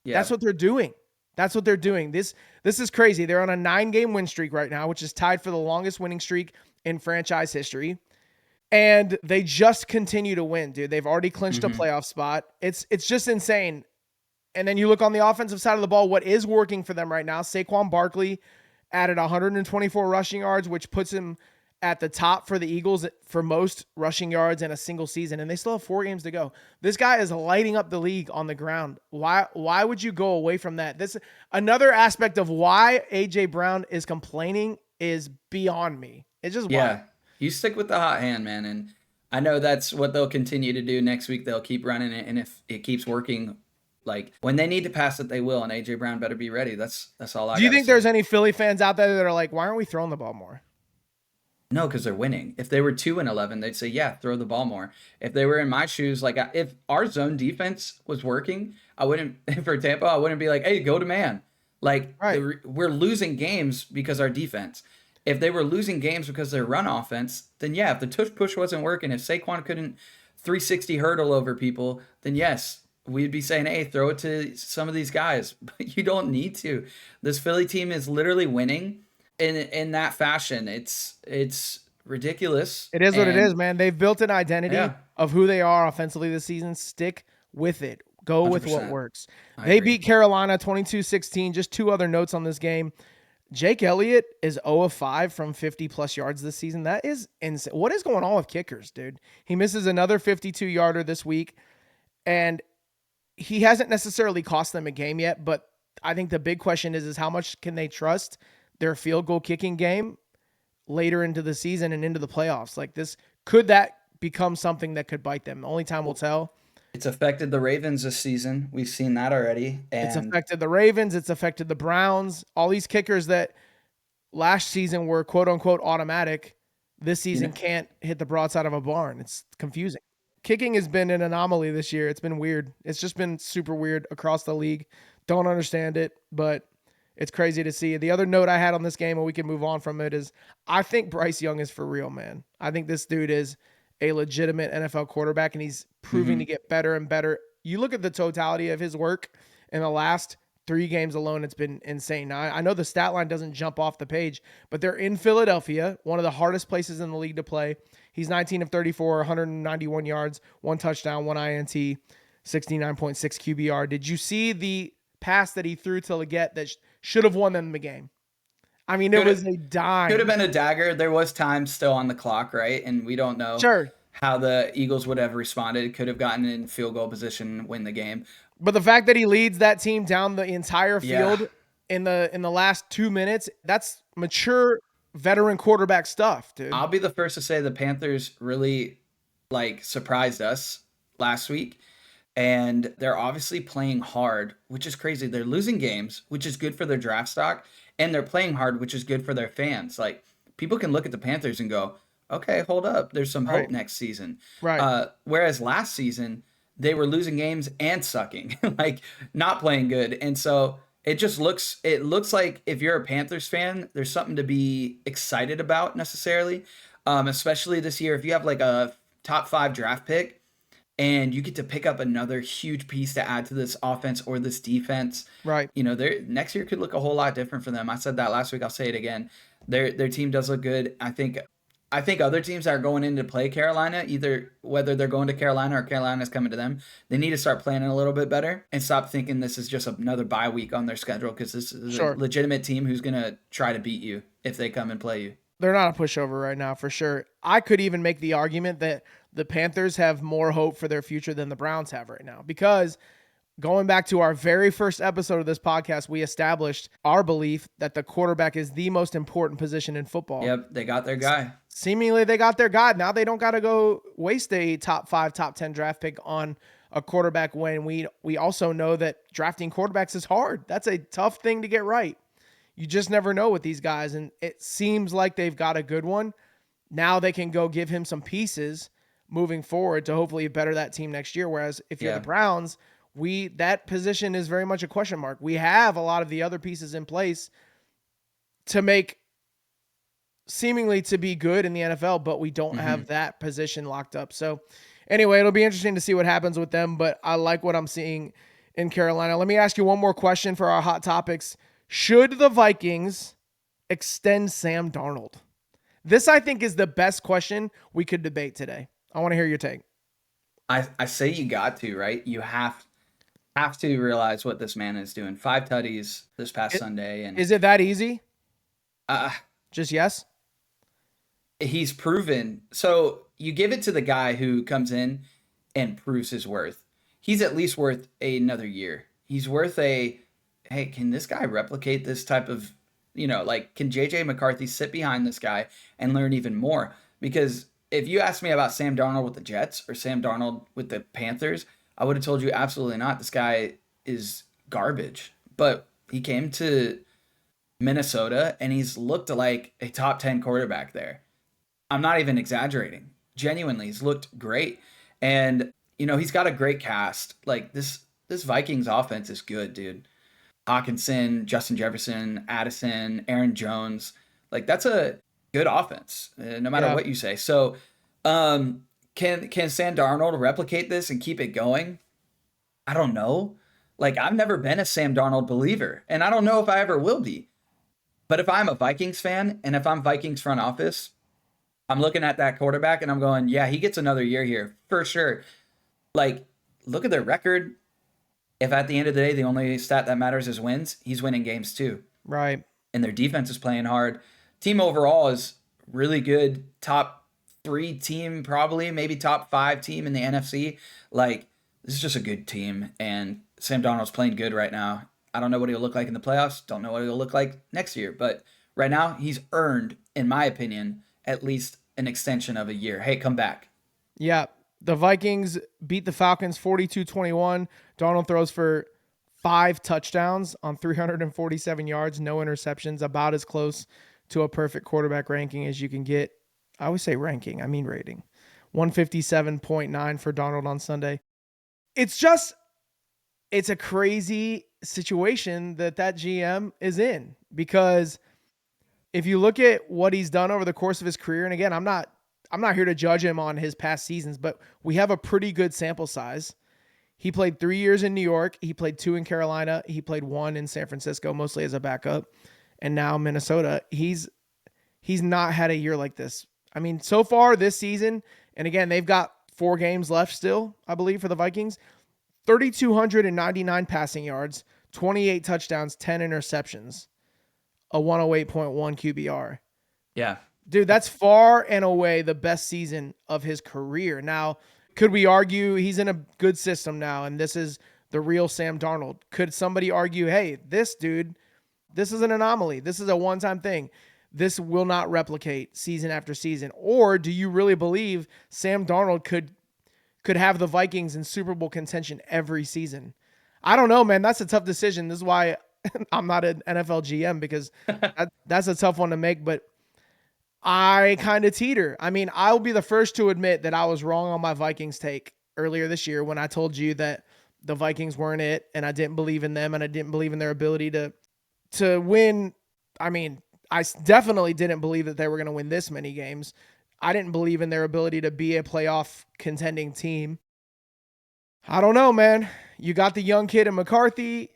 A: Yeah. That's what they're doing. This is crazy. They're on a 9-game win streak right now, which is tied for the longest winning streak in franchise history. And they just continue to win, dude. They've already clinched a
B: Mhm.
A: playoff spot. It's just insane. And then you look on the offensive side of the ball, what is working for them right now? Saquon Barkley added 124 rushing yards, which puts him at the top for the Eagles for most rushing yards in a single season, and they still have 4 games to go. This guy is lighting up the league on the ground. Why would you go away from that? This another aspect of why AJ Brown is complaining is beyond me. It's just wild.
B: You stick with the hot hand, man, and I know that's what they'll continue to do next week. They'll keep running it, and if it keeps working, like when they need to pass it, they will. And AJ Brown better be ready. That's all I.
A: Do you
B: gotta
A: think
B: say.
A: there's any Philly fans out there that are like, why aren't we throwing the ball more?
B: No, because they're winning. If they were 2-11, they'd say, yeah, throw the ball more. If they were in my shoes, like if our zone defense was working, I wouldn't, for Tampa, I wouldn't be like, hey, go to man. Like,
A: Right.
B: we're losing games because our defense. If they were losing games because their run offense, then yeah, if the tush push wasn't working, if Saquon couldn't 360 hurdle over people, then yes, we'd be saying, hey, throw it to some of these guys. But you don't need to. This Philly team is literally winning in that fashion. It's ridiculous.
A: It is what it
B: And
A: is, man. They've built an identity
B: Yeah.
A: of who they are offensively this season. Stick with it. Go with what
B: 100%.
A: works.
B: I
A: They
B: agree.
A: beat Carolina 22-16. Just 2 other notes on this game. Jake Elliott is 0 of 5 from 50-plus yards this season. That is insane. What is going on with kickers, dude? He misses another 52-yarder this week, and he hasn't necessarily cost them a game yet, but I think the big question is how much can they trust their field goal kicking game later into the season and into the playoffs? Like this, could that become something that could bite them? Only time will tell.
B: It's affected the Ravens this season. We've seen that already.
A: It's
B: And
A: affected the Ravens. It's affected the Browns. All these kickers that last season were quote unquote automatic, this season can't hit the broadside of a barn. It's confusing. Kicking has been an anomaly this year. It's been weird. It's just been super weird across the league. Don't understand it, but it's crazy to see. The other note I had on this game, and we can move on from it, is I think Bryce Young is for real, man. I think this dude is a legitimate NFL quarterback, and he's proving to get better and better. You look at the totality of his work in the last 3 games alone, it's been insane. Now, I know the stat line doesn't jump off the page, but they're in Philadelphia, one of the hardest places in the league to play. He's 19 of 34, 191 yards, 1 touchdown, 1 INT, 69.6 QBR. Did you see the pass that he threw to Leggett that should have won them the game? I mean, it was a dime.
B: Could have been a dagger. There was time still on the clock, right? And we don't know how the Eagles would have responded. Could have gotten in field goal position, win the game.
A: But the fact that he leads that team down the entire field in the last 2 minutes, that's mature veteran quarterback stuff, dude.
B: I'll be the first to say the Panthers really surprised us last week. And they're obviously playing hard, which is crazy. They're losing games, which is good for their draft stock, and they're playing hard, which is good for their fans. Like, people can look at the Panthers and go, okay, hold up. There's some hope next season.
A: Right.
B: Whereas last season, they were losing games and sucking, not playing good. And so it looks like if you're a Panthers fan, there's something to be excited about necessarily, especially this year. If you have a top 5 draft pick, and you get to pick up another huge piece to add to this offense or this defense.
A: Right.
B: Next year could look a whole lot different for them. I said that last week. I'll say it again. Their team does look good. I think other teams that are going in to play Carolina, either whether they're going to Carolina or Carolina's coming to them, they need to start planning a little bit better and stop thinking this is just another bye week on their schedule, because this is a legitimate team who's going to try to beat you if they come and play you.
A: They're not a pushover right now, for sure. I could even make the argument that the Panthers have more hope for their future than the Browns have right now, because going back to our very first episode of this podcast, we established our belief that the quarterback is the most important position in football.
B: Yep, they got their guy.
A: Seemingly they got their guy. Now they don't got to go waste a top 5, top 10 draft pick on a quarterback when we also know that drafting quarterbacks is hard. That's a tough thing to get right. You just never know with these guys, and it seems like they've got a good one. Now they can go give him some pieces moving forward to hopefully better that team next year. Whereas if you're the Browns, that position is very much a question mark. We have a lot of the other pieces in place to make seemingly to be good in the NFL, but we don't have that position locked up. So anyway, it'll be interesting to see what happens with them, but I like what I'm seeing in Carolina. Let me ask you one more question for our hot topics. Should the Vikings extend Sam Darnold? This, I think, is the best question we could debate today. I want to hear your take.
B: I say you got to, right? You have to realize what this man is doing. 5 tutties this past Sunday, and
A: Is it that easy?
B: uh,
A: Just yes?
B: he's proven. So you give it to the guy who comes in and proves his worth. He's at least worth another year. He's worth hey, can this guy replicate this type of, like, can JJ McCarthy sit behind this guy and learn even more? Because if you asked me about Sam Darnold with the Jets or Sam Darnold with the Panthers, I would have told you absolutely not. This guy is garbage. But he came to Minnesota and he's looked like a top 10 quarterback there. I'm not even exaggerating. Genuinely, he's looked great. And, he's got a great cast. Like, this Vikings offense is good, dude. Hawkinson, Justin Jefferson, Addison, Aaron Jones. Like, that's a good offense, no matter what you say. So, can Sam Darnold replicate this and keep it going? I don't know. Like, I've never been a Sam Darnold believer, and I don't know if I ever will be. But if I'm a Vikings fan and if I'm Vikings front office, I'm looking at that quarterback and I'm going, yeah, he gets another year here for sure. Like, look at their record. If at the end of the day, the only stat that matters is wins, he's winning games too.
A: Right.
B: And their defense is playing hard. Team overall is really good. Top 3 team, probably, maybe top 5 team in the NFC. Like, this is just a good team. And Sam Darnold's playing good right now. I don't know what he'll look like in the playoffs. Don't know what he'll look like next year. But right now, he's earned, in my opinion, at least an extension of a year. Hey, come back.
A: Yeah. The Vikings beat the Falcons 42-21. Darnold throws for 5 touchdowns on 347 yards, no interceptions, about as close to a perfect quarterback ranking as you can get. I always say ranking, I mean rating. 157.9 for Darnold on Sunday. It's a crazy situation that GM is in, because if you look at what he's done over the course of his career, and again, I'm not here to judge him on his past seasons, but we have a pretty good sample size. He played 3 years in New York. He played 2 in Carolina. He played 1 in San Francisco, mostly as a backup. And now Minnesota. He's not had a year like this. I mean, so far this season, and again, they've got 4 games left still, I believe, for the Vikings. 3,299 passing yards, 28 touchdowns, 10 interceptions, a 108.1 QBR.
B: Yeah.
A: Dude, that's far and away the best season of his career. Now, could we argue he's in a good system now and this is the real Sam Darnold? Could somebody argue, hey, this dude, this is an anomaly. This is a one-time thing. This will not replicate season after season. Or do you really believe Sam Darnold could have the Vikings in Super Bowl contention every season? I don't know, man. That's a tough decision. This is why I'm not an NFL GM, because that's a tough one to make, but I kind of teeter. I mean, I'll be the first to admit that I was wrong on my Vikings take earlier this year when I told you that the Vikings weren't it, and I didn't believe in them, and I didn't believe in their ability to win. I mean, I definitely didn't believe that they were going to win this many games. I didn't believe in their ability to be a playoff contending team. I don't know, man. You got the young kid in McCarthy.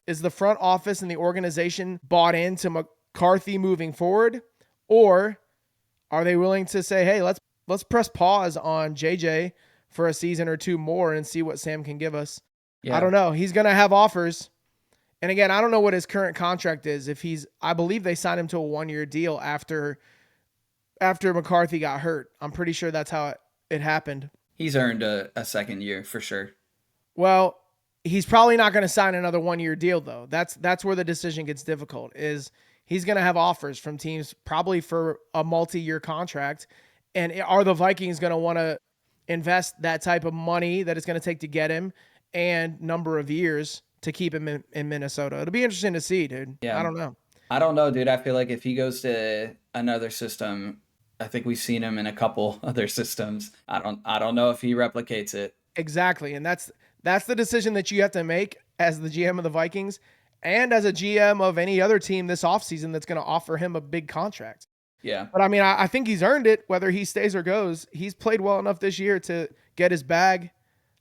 A: Is the front office and the organization bought into McCarthy moving forward? Or are they willing to say, hey, let's press pause on JJ for a season or 2 more and see what Sam can give us? Yeah. I don't know. He's going to have offers. And again, I don't know what his current contract is. I believe they signed him to a 1-year deal after McCarthy got hurt. I'm pretty sure that's how it happened.
B: He's earned a second year for sure.
A: Well, he's probably not going to sign another 1-year deal, though. That's where the decision gets difficult, is he's going to have offers from teams probably for a multi-year contract. And are the Vikings going to want to invest that type of money that it's going to take to get him and number of years to keep him in Minnesota? It'll be interesting to see, dude. Yeah. I don't know,
B: dude. I feel like if he goes to another system, I think we've seen him in a couple other systems. I don't know if he replicates it.
A: Exactly. And that's the decision that you have to make as the GM of the Vikings and as a GM of any other team this offseason that's going to offer him a big contract.
B: Yeah.
A: But I mean, I think he's earned it, whether he stays or goes. He's played well enough this year to get his bag.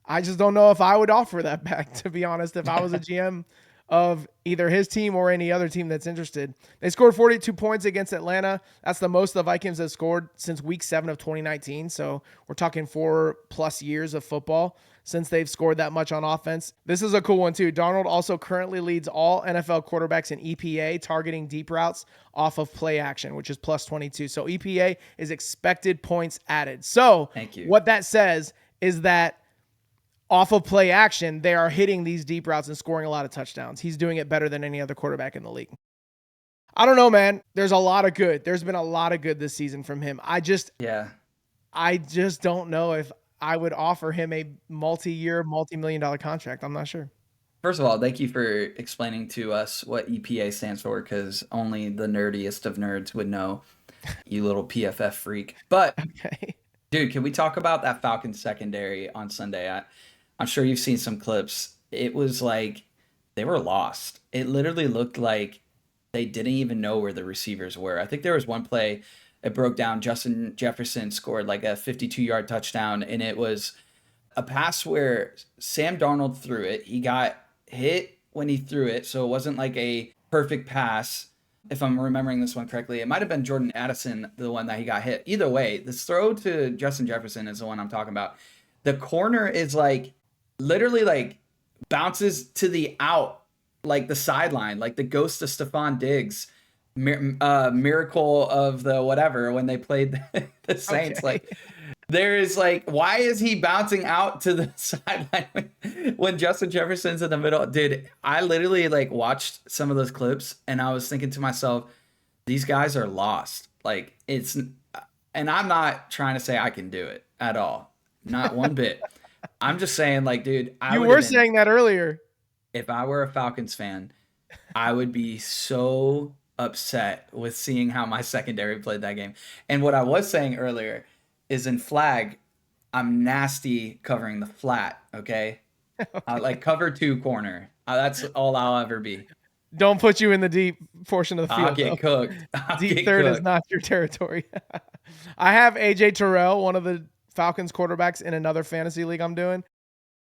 A: I just don't know if I would offer that bag, to be honest, if I was a GM of either his team or any other team that's interested. They scored 42 points against Atlanta. That's the most the Vikings have scored since week 7 of 2019. So we're talking 4+ years of football since they've scored that much on offense. This is a cool one too. Darnold also currently leads all NFL quarterbacks in EPA targeting deep routes off of play action, which is plus 22. So EPA is expected points added. So
B: Thank you.
A: What that says is that off of play action, they are hitting these deep routes and scoring a lot of touchdowns. He's doing it better than any other quarterback in the league. I don't know, man. There's a lot of good. There's been a lot of good this season from him. I just don't know if I would offer him a multi-year, multi-million-dollar contract. I'm not sure.
B: First of all, thank you for explaining to us what EPA stands for, because only the nerdiest of nerds would know, you little PFF freak. But,
A: okay.
B: Dude, can we talk about that Falcons secondary on Sunday? I'm sure you've seen some clips. It was like they were lost. It literally looked like they didn't even know where the receivers were. I think there was one play, it broke down. Justin Jefferson scored like a 52-yard touchdown, and it was a pass where Sam Darnold threw it. He got hit when he threw it, so it wasn't like a perfect pass. If I'm remembering this one correctly, it might have been Jordan Addison, the one that he got hit. Either way, this throw to Justin Jefferson is the one I'm talking about. The corner is like literally like bounces to the out, like the sideline, like the ghost of Stephon Diggs, miracle of the whatever when they played the Saints. Okay. Like there is like, why is he bouncing out to the sideline when Justin Jefferson's in the middle? Dude, I literally like watched some of those clips and I was thinking to myself, these guys are lost. Like it's, and I'm not trying to say I can do it at all. Not one bit. I'm just saying, like, dude,
A: you were saying that earlier.
B: If I were a Falcons fan, I would be so upset with seeing how my secondary played that game. And what I was saying earlier is in flag, I'm nasty covering the flat, okay? Like cover 2 corner. That's all I'll ever be.
A: Don't put you in the deep portion of the field.
B: I'll get cooked.
A: Deep third is not your territory. I have AJ Terrell, one of the Falcons quarterbacks in another fantasy league I'm doing.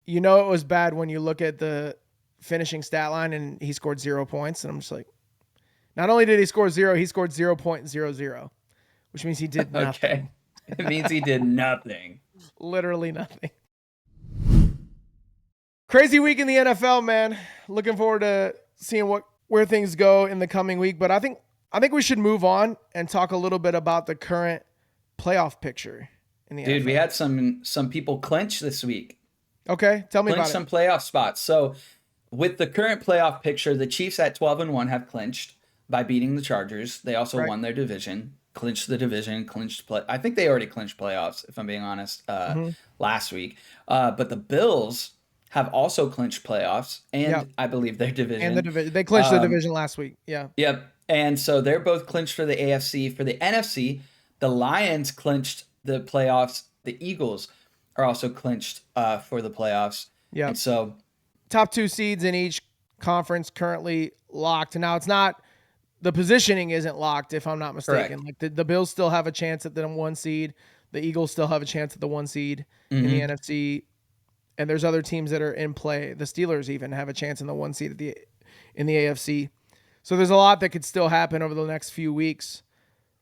A: You know it was bad when you look at the finishing stat line and he scored 0 points. And I'm just like, not only did he score 0, he scored 0.00, which means he did nothing.
B: Okay. It means he did nothing.
A: Literally nothing. Crazy week in the NFL, man. Looking forward to seeing where things go in the coming week. But I think we should move on and talk a little bit about the current playoff picture in the NFL.
B: Dude, we had some people clinch this week.
A: Okay, tell me about it.
B: Some playoff spots. So with the current playoff picture, the Chiefs at 12-1 have clinched by beating the Chargers. They also won their division, clinched the division, I think they already clinched playoffs, if I'm being honest, last week. But the Bills have also clinched playoffs and I believe their division.
A: And the division. They clinched the division last week. Yeah.
B: Yep. And so they're both clinched for the AFC. For the NFC, the Lions clinched the playoffs. The Eagles are also clinched for the playoffs.
A: Yeah.
B: And so
A: top 2 seeds in each conference currently locked. Now it's not, the positioning isn't locked if I'm not mistaken.
B: Correct.
A: Like the Bills still have a chance at the 1 seed. The Eagles still have a chance at the 1 seed in the NFC. And there's other teams that are in play. The Steelers even have a chance in the 1 seed in the AFC. So there's a lot that could still happen over the next few weeks.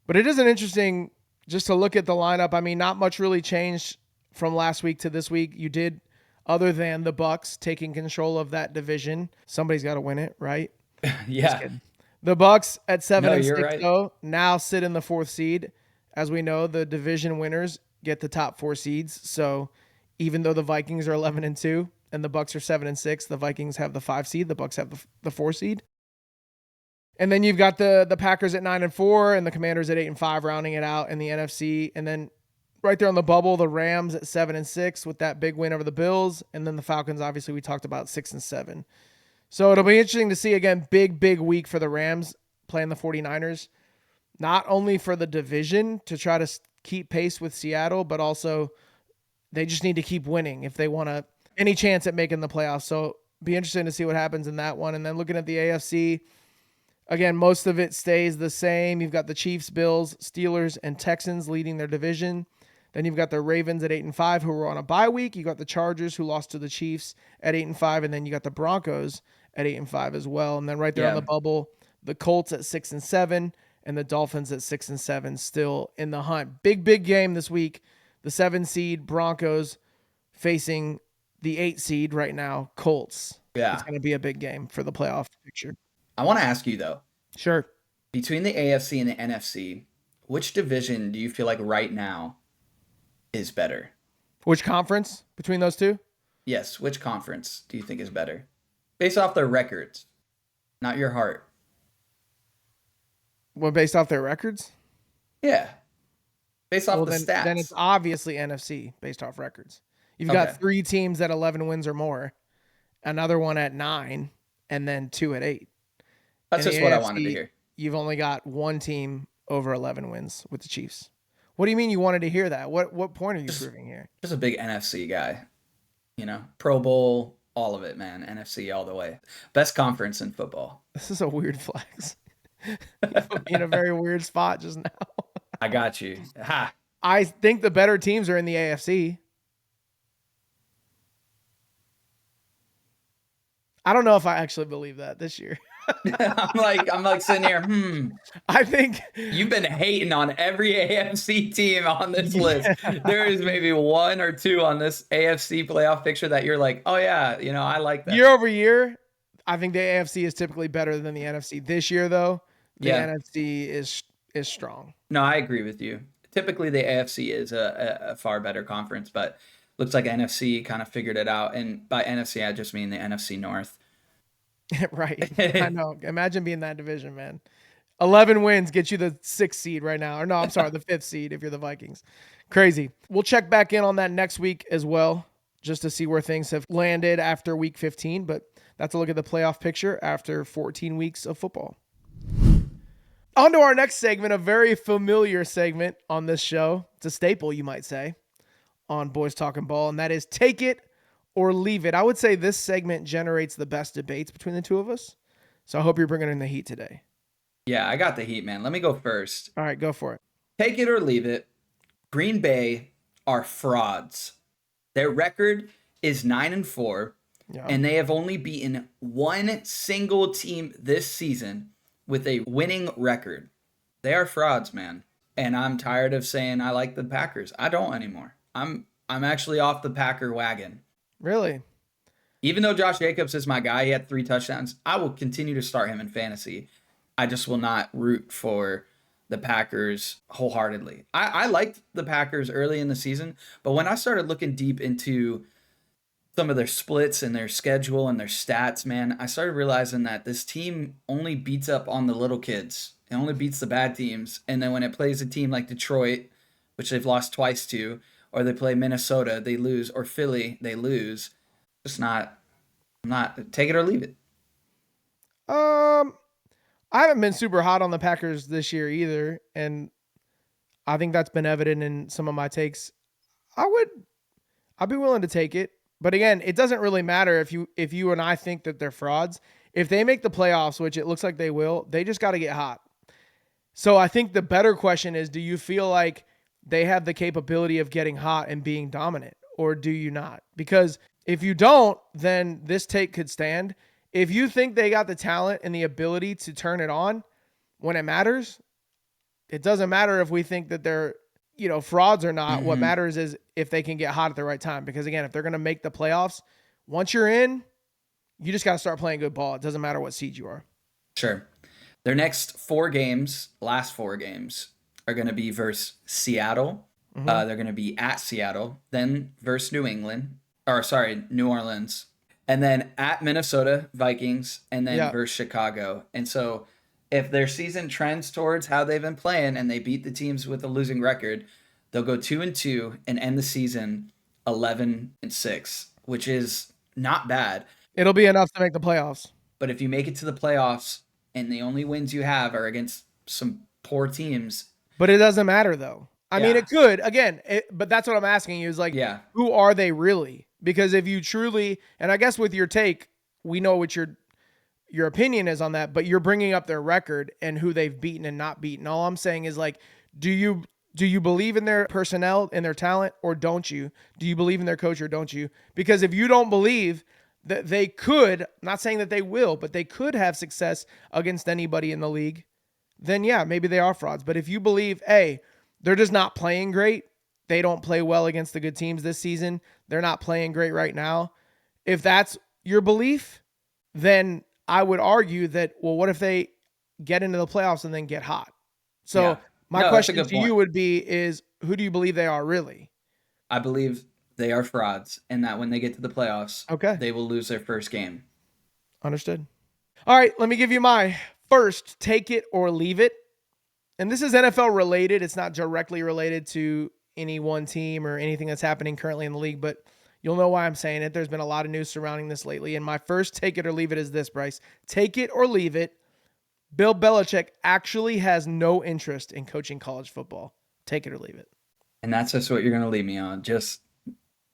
A: But it is an interesting just to look at the lineup. I mean, not much really changed from last week to this week. You did, other than the Bucs taking control of that division. Somebody's got to win it, right?
B: Yeah.
A: The Bucs at 7-6
B: right.
A: though now sit in the 4th seed. As we know, the division winners get the top 4 seeds. So even though the Vikings are 11-2 and the Bucs are 7-6, the Vikings have the 5 seed. The Bucs have the 4 seed. And then you've got the Packers at 9-4 and the Commanders at 8-5, rounding it out in the NFC. And then right there on the bubble, the Rams at 7-6 with that big win over the Bills. And then the Falcons, obviously, we talked about 6-7. So it'll be interesting to see, again, big week for the Rams playing the 49ers. Not only for the division to try to keep pace with Seattle, but also they just need to keep winning if they want any chance at making the playoffs. So be interesting to see what happens in that one. And then looking at the AFC, again, most of it stays the same. You've got the Chiefs, Bills, Steelers, and Texans leading their division. Then you've got the Ravens at 8-5 who were on a bye week. You got the Chargers who lost to the Chiefs at 8-5, and then you got the Broncos at 8-5 as well. And then right there on
B: Yeah.
A: the bubble, the Colts at 6-7 and the Dolphins at 6-7 still in the hunt. Big game this week. The 7 seed Broncos facing the 8 seed right now, Colts.
B: Yeah.
A: It's going to be a big game for the playoff picture.
B: I want to ask you, though.
A: Sure.
B: Between the AFC and the NFC, which division do you feel like right now is better?
A: Which conference between those two?
B: Yes, which conference do you think is better? Based off their records, not your heart.
A: Well, based off their records?
B: Yeah. Based off the stats.
A: Then it's obviously NFC based off records. You've
B: Okay.
A: got 3 teams at 11 wins or more, another one at 9, and then 2 at 8.
B: That's
A: In
B: just
A: the
B: what I
A: AFC,
B: wanted to hear.
A: You've only got 1 team over 11 wins with the Chiefs. What do you mean you wanted to hear that? What point are you proving here?
B: Just a big NFC guy. You know, Pro Bowl, all of it, man. NFC all the way. Best conference in football.
A: This is a weird flex. You put me in a very weird spot just now.
B: I got you. Ha.
A: I think the better teams are in the AFC. I don't know if I actually believe that this year.
B: I'm like sitting here.
A: I think
B: You've been hating on every AFC team on this list. There is maybe 1 or 2 on this AFC playoff picture that you're like, oh yeah, you know, I like that.
A: year over year, I think the AFC is typically better than the NFC. This year, though, the NFC is strong.
B: No, I agree with you. Typically, the AFC is a far better conference, but looks like NFC kind of figured it out. And by NFC, I just mean the NFC North.
A: Right. I know. Imagine being that division, man. 11 wins get you the 6th seed right now. Or no, I'm sorry, the 5th seed if you're the Vikings. Crazy. We'll check back in on that next week as well, just to see where things have landed after week 15. But that's a look at the playoff picture after 14 weeks of football. On to our next segment, a very familiar segment on this show. It's a staple, you might say, on Boys Talking Ball, and that is Take It or Leave It. I would say this segment generates the best debates between the two of us. So I hope you're bringing in the heat today.
B: Yeah, I got the heat, man. Let me go first.
A: All right, go for it.
B: Take it or leave it. Green Bay are frauds. Their record is 9-4, and they have only beaten 1 single team this season with a winning record. They are frauds, man. And I'm tired of saying I like the Packers. I don't anymore. I'm actually off the Packer wagon.
A: Really?
B: Even though Josh Jacobs is my guy, he had 3 touchdowns, I will continue to start him in fantasy. I just will not root for the Packers wholeheartedly. I liked the Packers early in the season, but when I started looking deep into some of their splits and their schedule and their stats, man, I started realizing that this team only beats up on the little kids. It only beats the bad teams. And then when it plays a team like Detroit, which they've lost twice to, or they play Minnesota, they lose, or Philly, they lose. I'm not take it or leave it.
A: I haven't been super hot on the Packers this year either, and I think that's been evident in some of my takes. I'd be willing to take it. But again, it doesn't really matter if you and I think that they're frauds. If they make the playoffs, which it looks like they will, they just got to get hot. So I think the better question is, do you feel like they have the capability of getting hot and being dominant, or do you not? Because if you don't, then this take could stand. If you think they got the talent and the ability to turn it on when it matters, it doesn't matter if we think that they're, frauds or not. What matters is if they can get hot at the right time. Because again, if they're going to make the playoffs, once you're in, you just got to start playing good ball. It doesn't matter what seed you are.
B: Sure. Their last 4 games, are going to be versus Seattle. They're going to be at Seattle, then versus New Orleans, and then at Minnesota Vikings, and then versus Chicago. And so if their season trends towards how they've been playing and they beat the teams with a losing record, they'll go 2-2 and end the season 11-6, which is not bad.
A: It'll be enough to make the playoffs.
B: But if you make it to the playoffs and the only wins you have are against some poor teams.
A: But it doesn't matter, though. I mean, it could. Again, but that's what I'm asking you is like, who are they really? Because if you truly, and I guess with your take, we know what your opinion is on that, but you're bringing up their record and who they've beaten and not beaten. All I'm saying is like, do you believe in their personnel and their talent, or don't you? Do you believe in their coach, or don't you? Because if you don't believe they could, not saying that they will, but they could have success against anybody in the league, then yeah, maybe they are frauds. But if you believe, hey, they're just not playing great, they don't play well against the good teams this season, they're not playing great right now. If that's your belief, then I would argue that, well, what if they get into the playoffs and then get hot? So my question to you would be is, who do you believe they are really?
B: I believe they are frauds, and that when they get to the playoffs, they will lose their first game.
A: Understood. All right, let me give you my first take it or leave it. And this is NFL related. It's not directly related to any one team or anything that's happening currently in the league, but you'll know why I'm saying it. There's been a lot of news surrounding this lately. And my first take it or leave it is this, Bryce. Take it or leave it. Bill Belichick actually has no interest in coaching college football. Take it or leave it.
B: And that's just what you're going to leave me on. Just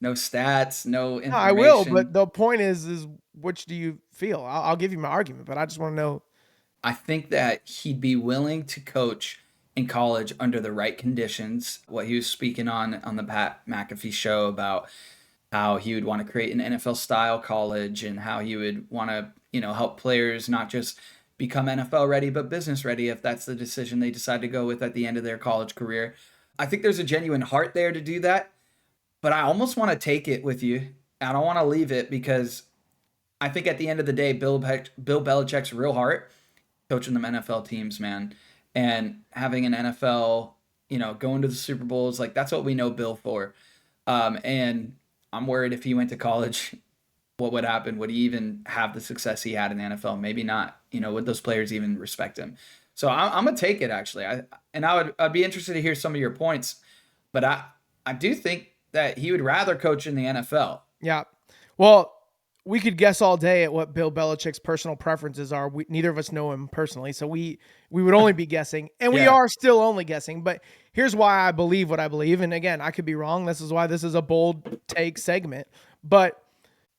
B: no stats, no information. No,
A: I will, but the point is which do you feel? I'll give you my argument, but I just want to know.
B: I think that he'd be willing to coach in college under the right conditions. What he was speaking on the Pat McAfee show about how he would want to create an NFL style college and how he would want to, help players not just become NFL ready, but business ready if that's the decision they decide to go with at the end of their college career. I think there's a genuine heart there to do that, but I almost want to take it with you. I don't want to leave it because I think at the end of the day, Bill Belichick's real heart, coaching them NFL teams, man, and having an NFL, going to the Super Bowls, like that's what we know Bill for. And I'm worried if he went to college, what would happen? Would he even have the success he had in the NFL? Maybe not. Would those players even respect him? So I'm gonna take it actually. I'd be interested to hear some of your points, but I do think that he would rather coach in the NFL.
A: Yeah. Well, we could guess all day at what Bill Belichick's personal preferences are. Neither of us know him personally, so we would only be guessing, and we are still only guessing. But here's why I believe what I believe. And again, I could be wrong. This is why this is a bold take segment. But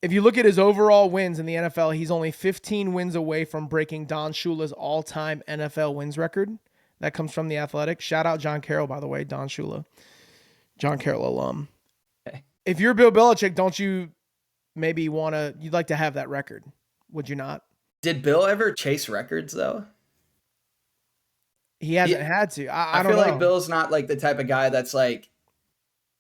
A: if you look at his overall wins in the NFL, he's only 15 wins away from breaking Don Shula's all-time NFL wins record. That comes from The Athletic. Shout out John Carroll, by the way, Don Shula. John Carroll alum. Okay. If you're Bill Belichick, don't you maybe you'd like to have that record? Would you not?
B: Did Bill ever chase records, though?
A: He hasn't had to. I
B: feel like Bill's not like the type of guy that's like,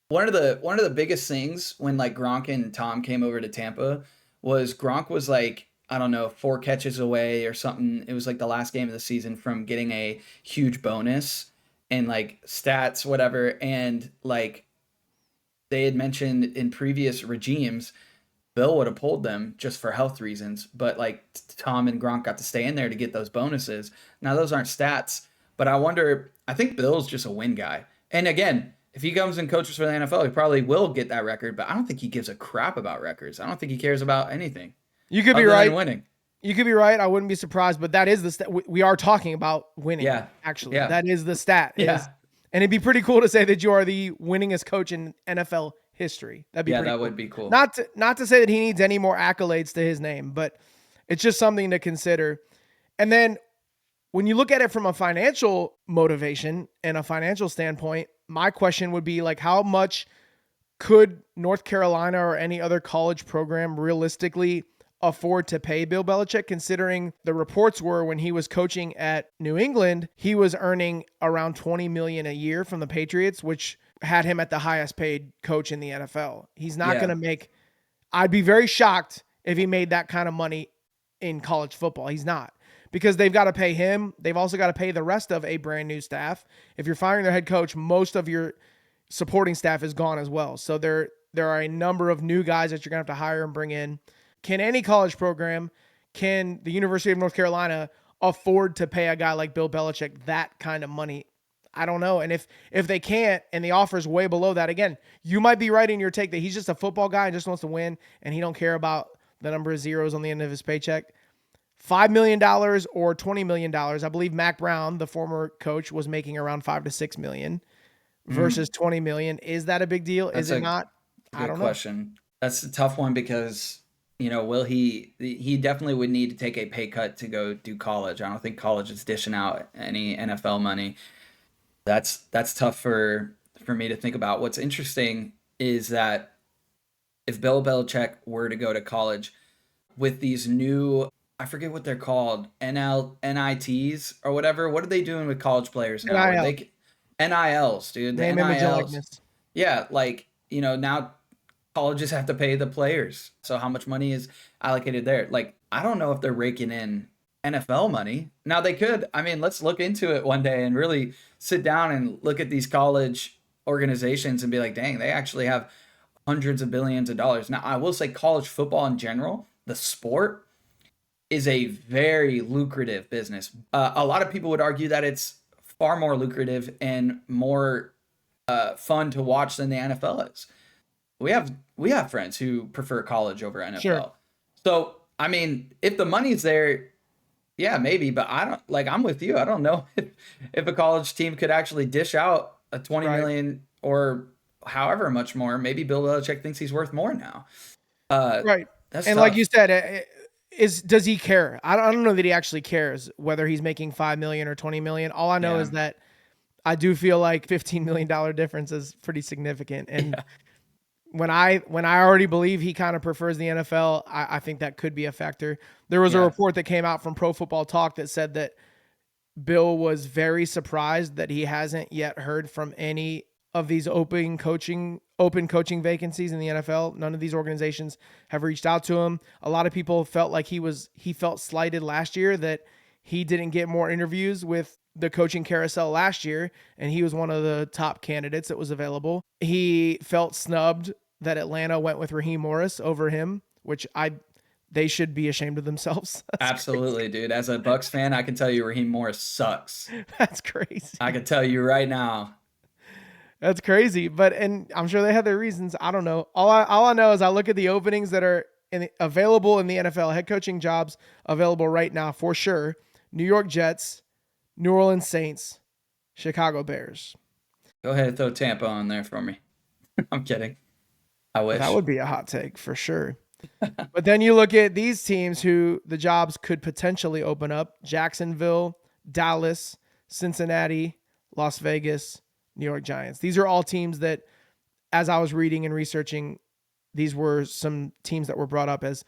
B: one of the biggest things when like Gronk and Tom came over to Tampa was Gronk was like, I don't know, 4 catches away or something. It was like the last game of the season from getting a huge bonus and like stats, whatever. And like they had mentioned in previous regimes, Bill would have pulled them just for health reasons. But like Tom and Gronk got to stay in there to get those bonuses. Now those aren't stats, but I think Bill's just a win guy. And again, if he comes and coaches for the NFL, he probably will get that record, but I don't think he gives a crap about records. I don't think he cares about anything.
A: You could be right. Winning. You could be right. I wouldn't be surprised, but that is the stat. We are talking about winning. Yeah. Actually, that is the stat. And it'd be pretty cool to say that you are the winningest coach in NFL history. That'd be
B: that
A: cool.
B: Would be cool.
A: Not to say that he needs any more accolades to his name, but it's just something to consider. And then when you look at it from a financial motivation and a financial standpoint, my question would be like, how much could North Carolina or any other college program realistically afford to pay Bill Belichick, considering the reports were when he was coaching at New England, he was earning around $20 million a year from the Patriots, which had him at the highest paid coach in the NFL. He's not going to make, I'd be very shocked if he made that kind of money in college football. He's not. Because they've got to pay him. They've also got to pay the rest of a brand new staff. If you're firing their head coach, most of your supporting staff is gone as well. So there are a number of new guys that you're going to have to hire and bring in. Can any college program, can the University of North Carolina afford to pay a guy like Bill Belichick that kind of money? I don't know. And if they can't and the offer is way below that, again, you might be right in your take that he's just a football guy and just wants to win and he don't care about the number of zeros on the end of his paycheck. $5 million or $20 million. I believe Mac Brown, the former coach, was making around $5 to $6 million versus $20 million. Is that a big deal? Is it not?
B: I don't know. Question. That's a tough one because, will he definitely would need to take a pay cut to go do college. I don't think college is dishing out any NFL money. That's tough for me to think about. What's interesting is that if Bill Belichick were to go to college, with these new, I forget what they're called, NITs or whatever. What are they doing with college players now? Where
A: NIL,
B: they NILs, dude, the
A: name, image, and
B: NILs.
A: likeness.
B: Yeah, like, now colleges have to pay the players. So how much money is allocated there? Like, I don't know if they're raking in NFL money. Now they could. I mean, let's look into it one day and really sit down and look at these college organizations and be like, dang, they actually have hundreds of billions of dollars. Now, I will say college football in general, the sport, is a very lucrative business. A lot of people would argue that it's far more lucrative and more fun to watch than the NFL is. We have friends who prefer college over NFL.
A: Sure.
B: So, I mean, if the money's there, yeah, maybe, but I don't, like, I'm with you. I don't know if a college team could actually dish out a 20
A: Right.
B: million or however much more. Maybe Bill Belichick thinks he's worth more now.
A: Right.
B: That's
A: And
B: tough.
A: like you said, does he care? I don't know that he actually cares whether he's making $5 million or $20 million. All I know
B: Yeah.
A: is that I do feel like $15 million difference is pretty significant. And
B: Yeah.
A: when I already believe he kind of prefers the NFL, I think that could be a factor. There was a
B: Yeah.
A: report that came out from Pro Football Talk that said that Bill was very surprised that he hasn't yet heard from any of these open coaching vacancies in the NFL. None of these organizations have reached out to him. A lot of people felt like he felt slighted last year that he didn't get more interviews with the coaching carousel last year, and he was one of the top candidates that was available. He felt snubbed that Atlanta went with Raheem Morris over him, which they should be ashamed of themselves.
B: Absolutely, dude. As a Bucs fan, I can tell you Raheem Morris sucks.
A: That's crazy.
B: I can tell you right now.
A: That's crazy. And I'm sure they have their reasons. I don't know. All I know is I look at the openings that are available in the NFL, head coaching jobs available right now for sure. New York Jets, New Orleans Saints, Chicago Bears.
B: Go ahead and throw Tampa on there for me. I'm kidding. I wish.
A: That would be a hot take for sure. But then you look at these teams who the jobs could potentially open up: Jacksonville, Dallas, Cincinnati, Las Vegas, New York Giants. These are all teams that, as I was reading and researching, these were some teams that were brought up as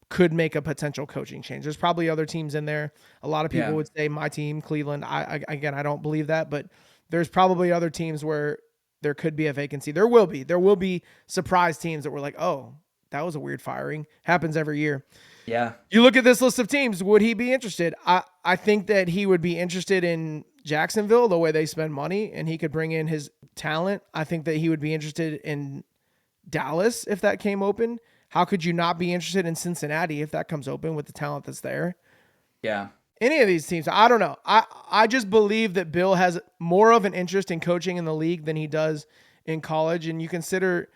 A: could make a potential coaching change. There's probably other teams in there. A lot of people would say my team, Cleveland. Again, I don't believe that, but there's probably other teams where there could be a vacancy. There will be surprise teams that were like, oh, that was a weird firing. Happens every year.
B: Yeah.
A: You look at this list of teams, would he be interested? I think that he would be interested in Jacksonville, the way they spend money, and he could bring in his talent. I think that he would be interested in Dallas if that came open. How could you not be interested in Cincinnati if that comes open with the talent that's there?
B: Yeah.
A: Any of these teams, I don't know. I just believe that Bill has more of an interest in coaching in the league than he does in college. And you consider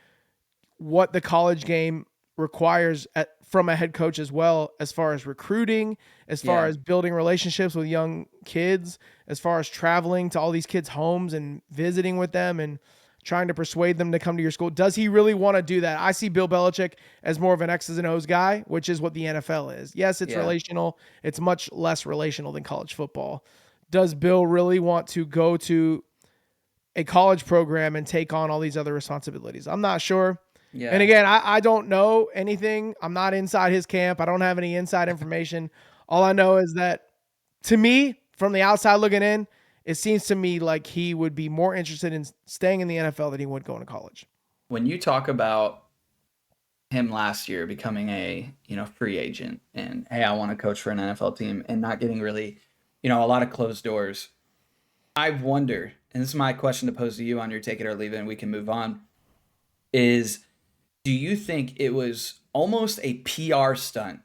A: what the college game requires from a head coach as well, as far as recruiting, as far as building relationships with young kids, as far as traveling to all these kids' homes and visiting with them and trying to persuade them to come to your school. Does he really want to do that? I see Bill Belichick as more of an X's and O's guy, which is what the NFL is. Yes, it's relational. It's much less relational than college football. Does Bill really want to go to a college program and take on all these other responsibilities? I'm not sure.
B: Yeah.
A: And again, I don't know anything. I'm not inside his camp. I don't have any inside information. All I know is that, to me, from the outside looking in, it seems to me like he would be more interested in staying in the NFL than he would going to college.
B: When you talk about him last year becoming a free agent and, hey, I want to coach for an NFL team, and not getting really a lot of closed doors, I wonder, and this is my question to pose to you on your take it or leave it and we can move on, is do you think it was almost a PR stunt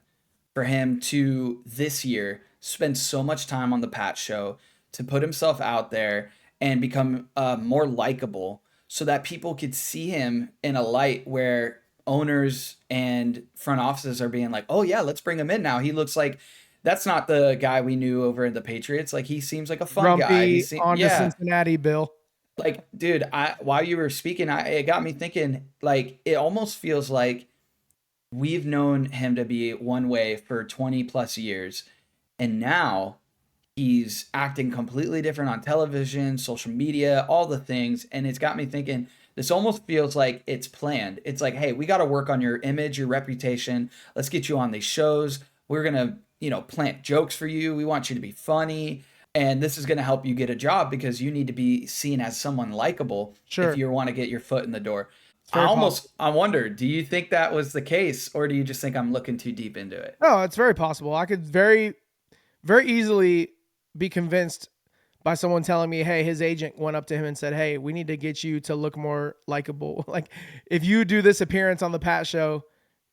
B: for him to this year spend so much time on the Pat show, to put himself out there and become more likable so that people could see him in a light where owners and front offices are being like, oh yeah, let's bring him in now. He looks like that's not the guy we knew over at the Patriots. Like, he seems like a fun guy.
A: On to Cincinnati, Bill.
B: Like, dude, while you were speaking, it got me thinking, like, it almost feels like we've known him to be one way for 20 plus years. And now he's acting completely different on television, social media, all the things. And it's got me thinking, This almost feels like it's planned. It's like, hey, we got to work on your image, your reputation. Let's get you on these shows. We're going to, plant jokes for you. We want you to be funny. And this is going to help you get a job because you need to be seen as someone likable
A: Sure.
B: if you want to get your foot in the door.
A: very
B: I wonder, do you think that was the case, or do you just think I'm looking too deep into it?
A: No, it's very possible. I could very, very easily be convinced by someone telling me, hey, his agent went up to him and said, hey, we need to get you to look more likable. Like, if you do this appearance on the Pat show,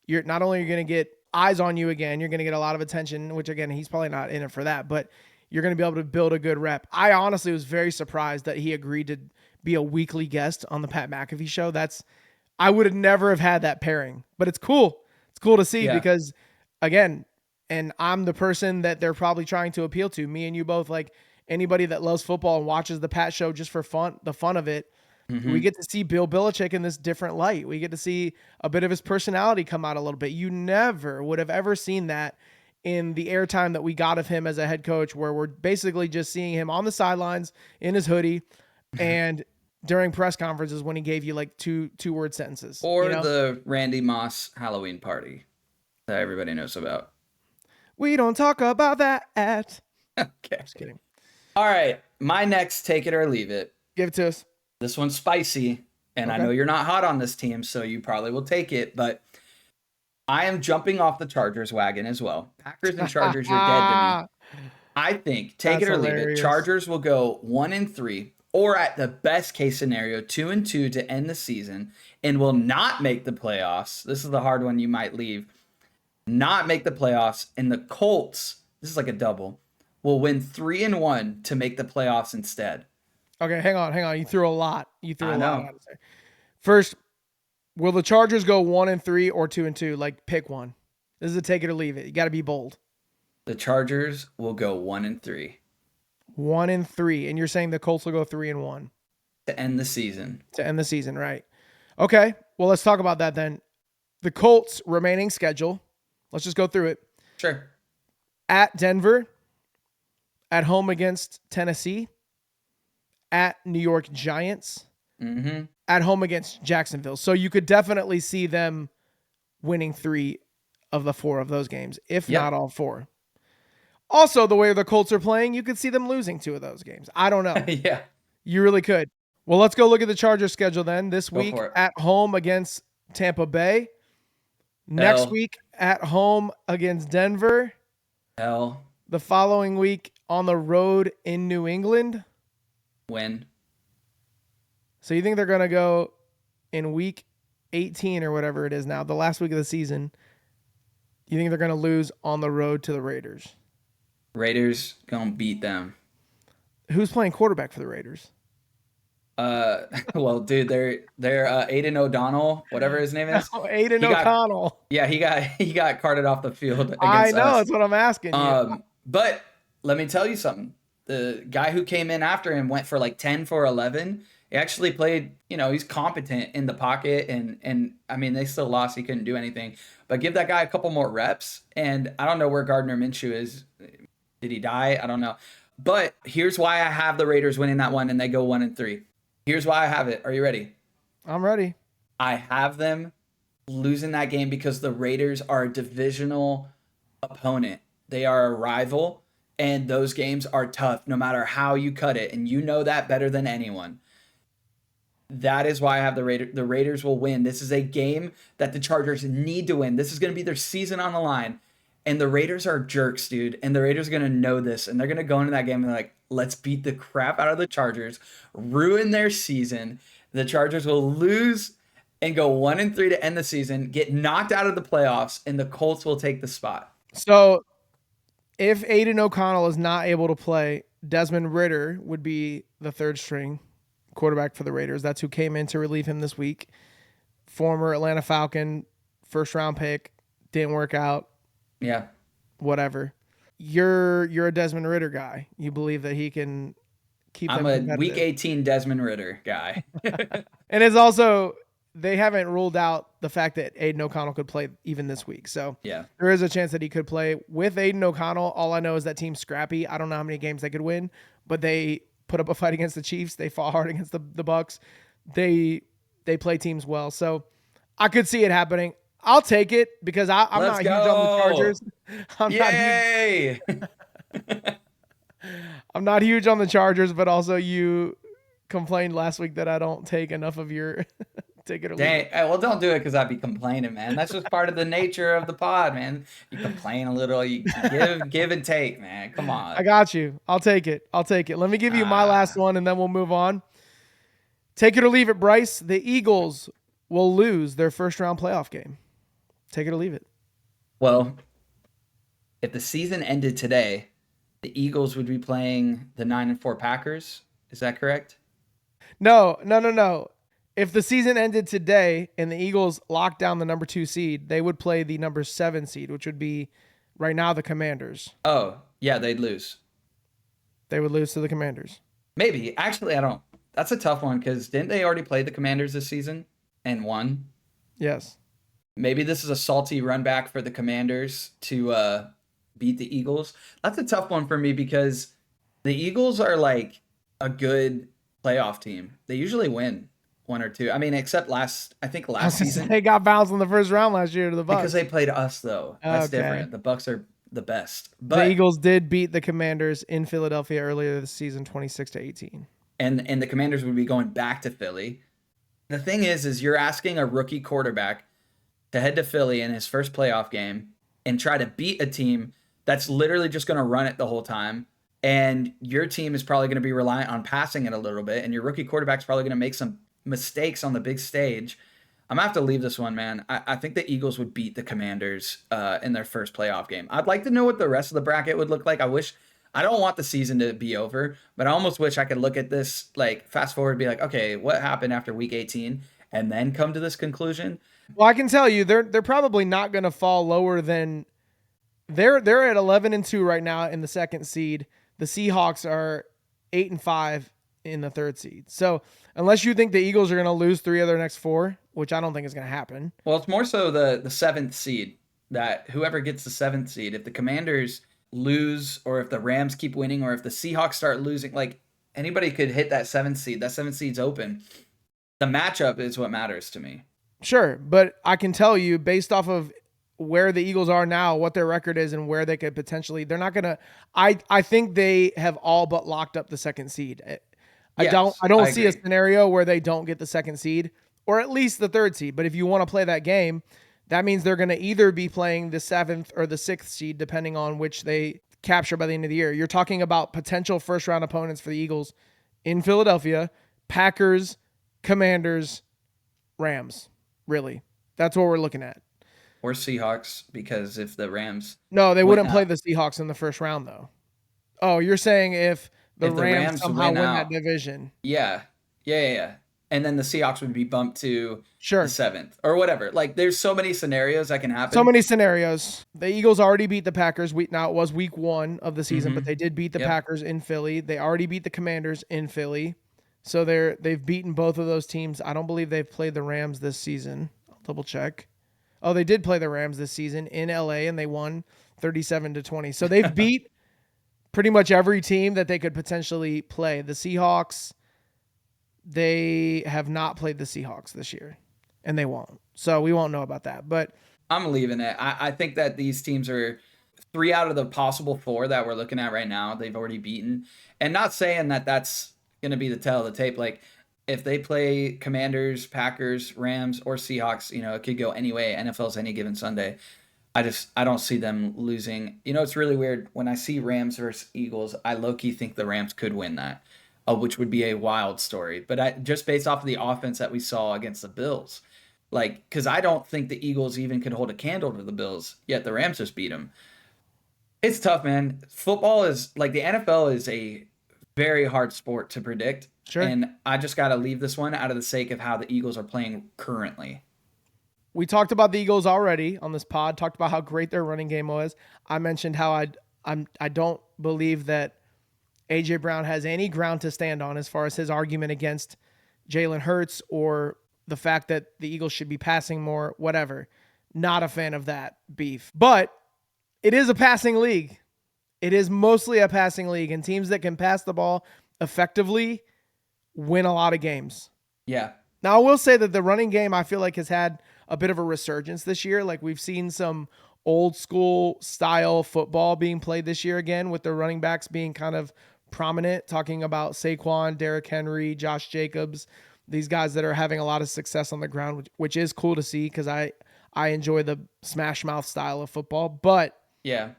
A: you're not only going to get eyes on you again, you're going to get a lot of attention, which again, he's probably not in it for that, but you're going to be able to build a good rep. I honestly was very surprised that he agreed to be a weekly guest on the Pat McAfee show. I would have never have had that pairing, but it's cool. It's cool to see because again, and I'm the person that they're probably trying to appeal to, me and you both, like anybody that loves football and watches the Pat show just for fun, the fun of it. Mm-hmm. We get to see Bill Belichick in this different light. We get to see a bit of his personality come out a little bit. You never would have ever seen that in the airtime that we got of him as a head coach, where we're basically just seeing him on the sidelines in his hoodie and during press conferences when he gave you like two word sentences.
B: Or the Randy Moss Halloween party that everybody knows about.
A: We don't talk about that.
B: Okay.
A: Just kidding.
B: All right. My next take it or leave it.
A: Give it to us.
B: This one's spicy, and I know you're not hot on this team, so you probably will take it, but I am jumping off the Chargers wagon as well. Packers and Chargers, you're dead to me. I think, take it or leave it, Chargers will go 1-3, or at the best case scenario, 2-2 to end the season, and will not make the playoffs. This is the hard one you might leave. Not make the playoffs, and the Colts, this is like a double, will win 3-1 to make the playoffs instead.
A: Okay, hang on. You threw a lot. A lot. First, will the Chargers go 1-3 or 2-2? Like, pick one. This is a take it or leave it. You got to be bold.
B: The Chargers will go 1-3.
A: 1-3, and you're saying the Colts will go 3-1
B: to end the season.
A: Right? Okay. Well, let's talk about that then. The Colts' remaining schedule. Let's just go through it.
B: Sure.
A: At Denver, at home against Tennessee, at New York Giants, at home against Jacksonville. So you could definitely see them winning 3 of the 4 of those games, if not all 4. Also, the way the Colts are playing, you could see them losing 2 of those games. I don't know.
B: Yeah.
A: You really could. Well, let's go look at the Chargers schedule then. This week at home against Tampa Bay. Next week at home against Denver. The following week on the road in New England.
B: Win.
A: So you think they're going to go in week 18 or whatever it is now, the last week of the season, you think they're going to lose on the road to the Raiders?
B: Raiders going to beat them.
A: Who's playing quarterback for the Raiders?
B: Well, dude, they're Aiden O'Donnell, whatever his name is.
A: Aiden O'Connell.
B: He got carted off the field against
A: I know,
B: us.
A: that's what I'm asking you.
B: But let me tell you something. The guy who came in after him went for like 10 for 11. He actually played, he's competent in the pocket, and I mean, they still lost. He couldn't do anything. But give that guy a couple more reps, and I don't know where Gardner Minshew is. Did he die? I don't know. But here's why I have the Raiders winning that one, and they go 1-3. Here's why I have it. Are you ready?
A: I'm ready.
B: I have them losing that game because the Raiders are a divisional opponent. They are a rival, and those games are tough no matter how you cut it, and you know that better than anyone. That is why I have the Raiders. The Raiders will win. This is a game that the Chargers need to win. This is going to be their season on the line, and the Raiders are jerks, dude, and the Raiders are going to know this, and they're going to go into that game and they're like, let's beat the crap out of the Chargers, ruin their season. The Chargers will lose and go 1-3 to end the season, get knocked out of the playoffs, and the Colts will take the spot.
A: So if Aiden O'Connell is not able to play, Desmond Ridder would be the third string quarterback for the Raiders. That's who came in to relieve him this week. Former Atlanta Falcon, first round pick, didn't work out.
B: Yeah.
A: Whatever. You're a Desmond Ridder guy. You believe that he can keep them competitive.
B: I'm a week 18 Desmond Ridder guy.
A: And it's also, they haven't ruled out the fact that Aiden O'Connell could play even this week. So
B: yeah,
A: there is a chance that he could play with Aiden O'Connell. All I know is that team's scrappy. I don't know how many games they could win, but they put up a fight against the Chiefs. They fought hard against the Bucs. They they play teams well. So I could see it happening. I'll take it because I'm
B: Let's
A: not huge on the
B: go.
A: Chargers.
B: Yay!
A: I'm not huge on the Chargers, but also you complained last week that I don't take enough of your take it or leave
B: Dang.
A: it.
B: Well, don't do it because I'd be complaining, man. That's just part of the nature of the pod, man. You complain a little, you give and take, man. Come on.
A: I got you. I'll take it. Let me give you my last one, and then we'll move on. Take it or leave it, Bryce. The Eagles will lose their first round playoff game. Take it or leave it.
B: Well, if the season ended today, the Eagles would be playing the 9-4 Packers. Is that correct?
A: No. If the season ended today and the Eagles locked down the number 2 seed, they would play the number 7 seed, which would be right now the Commanders.
B: Oh, yeah, they'd lose.
A: They would lose to the Commanders.
B: Maybe. Actually, I don't. That's a tough one because didn't they already play the Commanders this season and won?
A: Yes.
B: Maybe this is a salty run back for the Commanders to beat the Eagles. That's a tough one for me because the Eagles are like a good playoff team. They usually win 1 or 2. I mean, except last season.
A: They got bounced in the first round last year to the Bucs.
B: Because they played us, though. That's different. The Bucs are the best. But
A: the Eagles did beat the Commanders in Philadelphia earlier this season, 26-18.
B: And the Commanders would be going back to Philly. The thing is you're asking a rookie quarterback to head to Philly in his first playoff game and try to beat a team that's literally just going to run it the whole time. And your team is probably going to be reliant on passing it a little bit. And your rookie quarterback's probably going to make some mistakes on the big stage. I'm going to have to leave this one, man. I think the Eagles would beat the Commanders in their first playoff game. I'd like to know what the rest of the bracket would look like. I don't want the season to be over, but I almost wish I could look at this, like fast forward and be like, okay, what happened after week 18 and then come to this conclusion?
A: Well, I can tell you they're probably not going to fall lower than they're at 11-2 right now in the 2nd seed. The Seahawks are 8-5 in the 3rd seed. So unless you think the Eagles are going to lose 3 of their next 4, which I don't think is going to happen.
B: Well, it's more so the 7th seed, that whoever gets the 7th seed, if the Commanders lose or if the Rams keep winning or if the Seahawks start losing, like anybody could hit that 7th seed. That 7th seed's open. The matchup is what matters to me.
A: Sure, but I can tell you based off of where the Eagles are now, what their record is and where they could potentially, they're not going to, I think they have all but locked up the 2nd seed. I don't see a scenario where they don't get the 2nd seed or at least the 3rd seed. But if you want to play that game, that means they're going to either be playing the 7th or the 6th seed, depending on which they capture by the end of the year. You're talking about potential first round opponents for the Eagles in Philadelphia, Packers, Commanders, Rams. Really. That's what we're looking at.
B: Or Seahawks, because if the Rams...
A: No, they wouldn't play the Seahawks in the first round, though. Oh, you're saying if the Rams somehow win that division.
B: Yeah. And then the Seahawks would be bumped to
A: the
B: 7th or whatever. Like, there's so many scenarios that can happen.
A: So many scenarios. The Eagles already beat the Packers. Now, it was week 1 of the season, but they did beat the Packers in Philly. They already beat the Commanders in Philly. So they've beaten both of those teams. I don't believe they've played the Rams this season. I'll double check. Oh, they did play the Rams this season in LA and they won 37-20. So they've beat pretty much every team that they could potentially play. The Seahawks, they have not played the Seahawks this year and they won't. So we won't know about that, but
B: I'm leaving it. I think that these teams are 3 out of the possible 4 that we're looking at right now. They've already beaten, and not saying that that's going to be the tail of the tape. Like, if they play Commanders, Packers, Rams, or Seahawks, it could go any way. NFL's any given Sunday. I don't see them losing. It's really weird. When I see Rams versus Eagles, I low-key think the Rams could win that, which would be a wild story. But just based off of the offense that we saw against the Bills, because I don't think the Eagles even could hold a candle to the Bills, yet the Rams just beat them. It's tough, man. Football is, the NFL is a very hard sport to predict.
A: Sure.
B: And I just got to leave this one out of the sake of how the Eagles are playing currently.
A: We talked about the Eagles already on this pod, talked about how great their running game was. I mentioned how I don't believe that A.J. Brown has any ground to stand on as far as his argument against Jalen Hurts or the fact that the Eagles should be passing more, whatever. Not a fan of that beef. But it is a passing league. It is mostly a passing league, and teams that can pass the ball effectively win a lot of games.
B: Yeah.
A: Now, I will say that the running game, I feel like, has had a bit of a resurgence this year. Like, we've seen some old school style football being played this year again, with the running backs being kind of prominent, talking about Saquon, Derrick Henry, Josh Jacobs, these guys that are having a lot of success on the ground, which is cool to see because I enjoy the smash mouth style of football. But
B: yeah,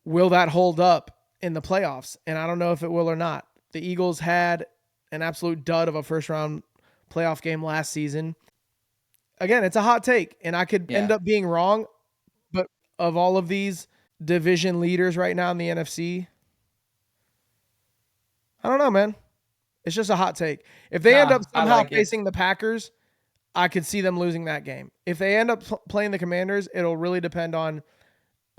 A: will that hold up in the playoffs? And I don't know if it will or not. The Eagles had an absolute dud of a first round playoff game last season. Again, it's a hot take, and I could end up being wrong. But of all of these division leaders right now in the NFC, I don't know, man. It's just a hot take. If they end up somehow facing the Packers, I could see them losing that game. If they end up playing the Commanders, it'll really depend on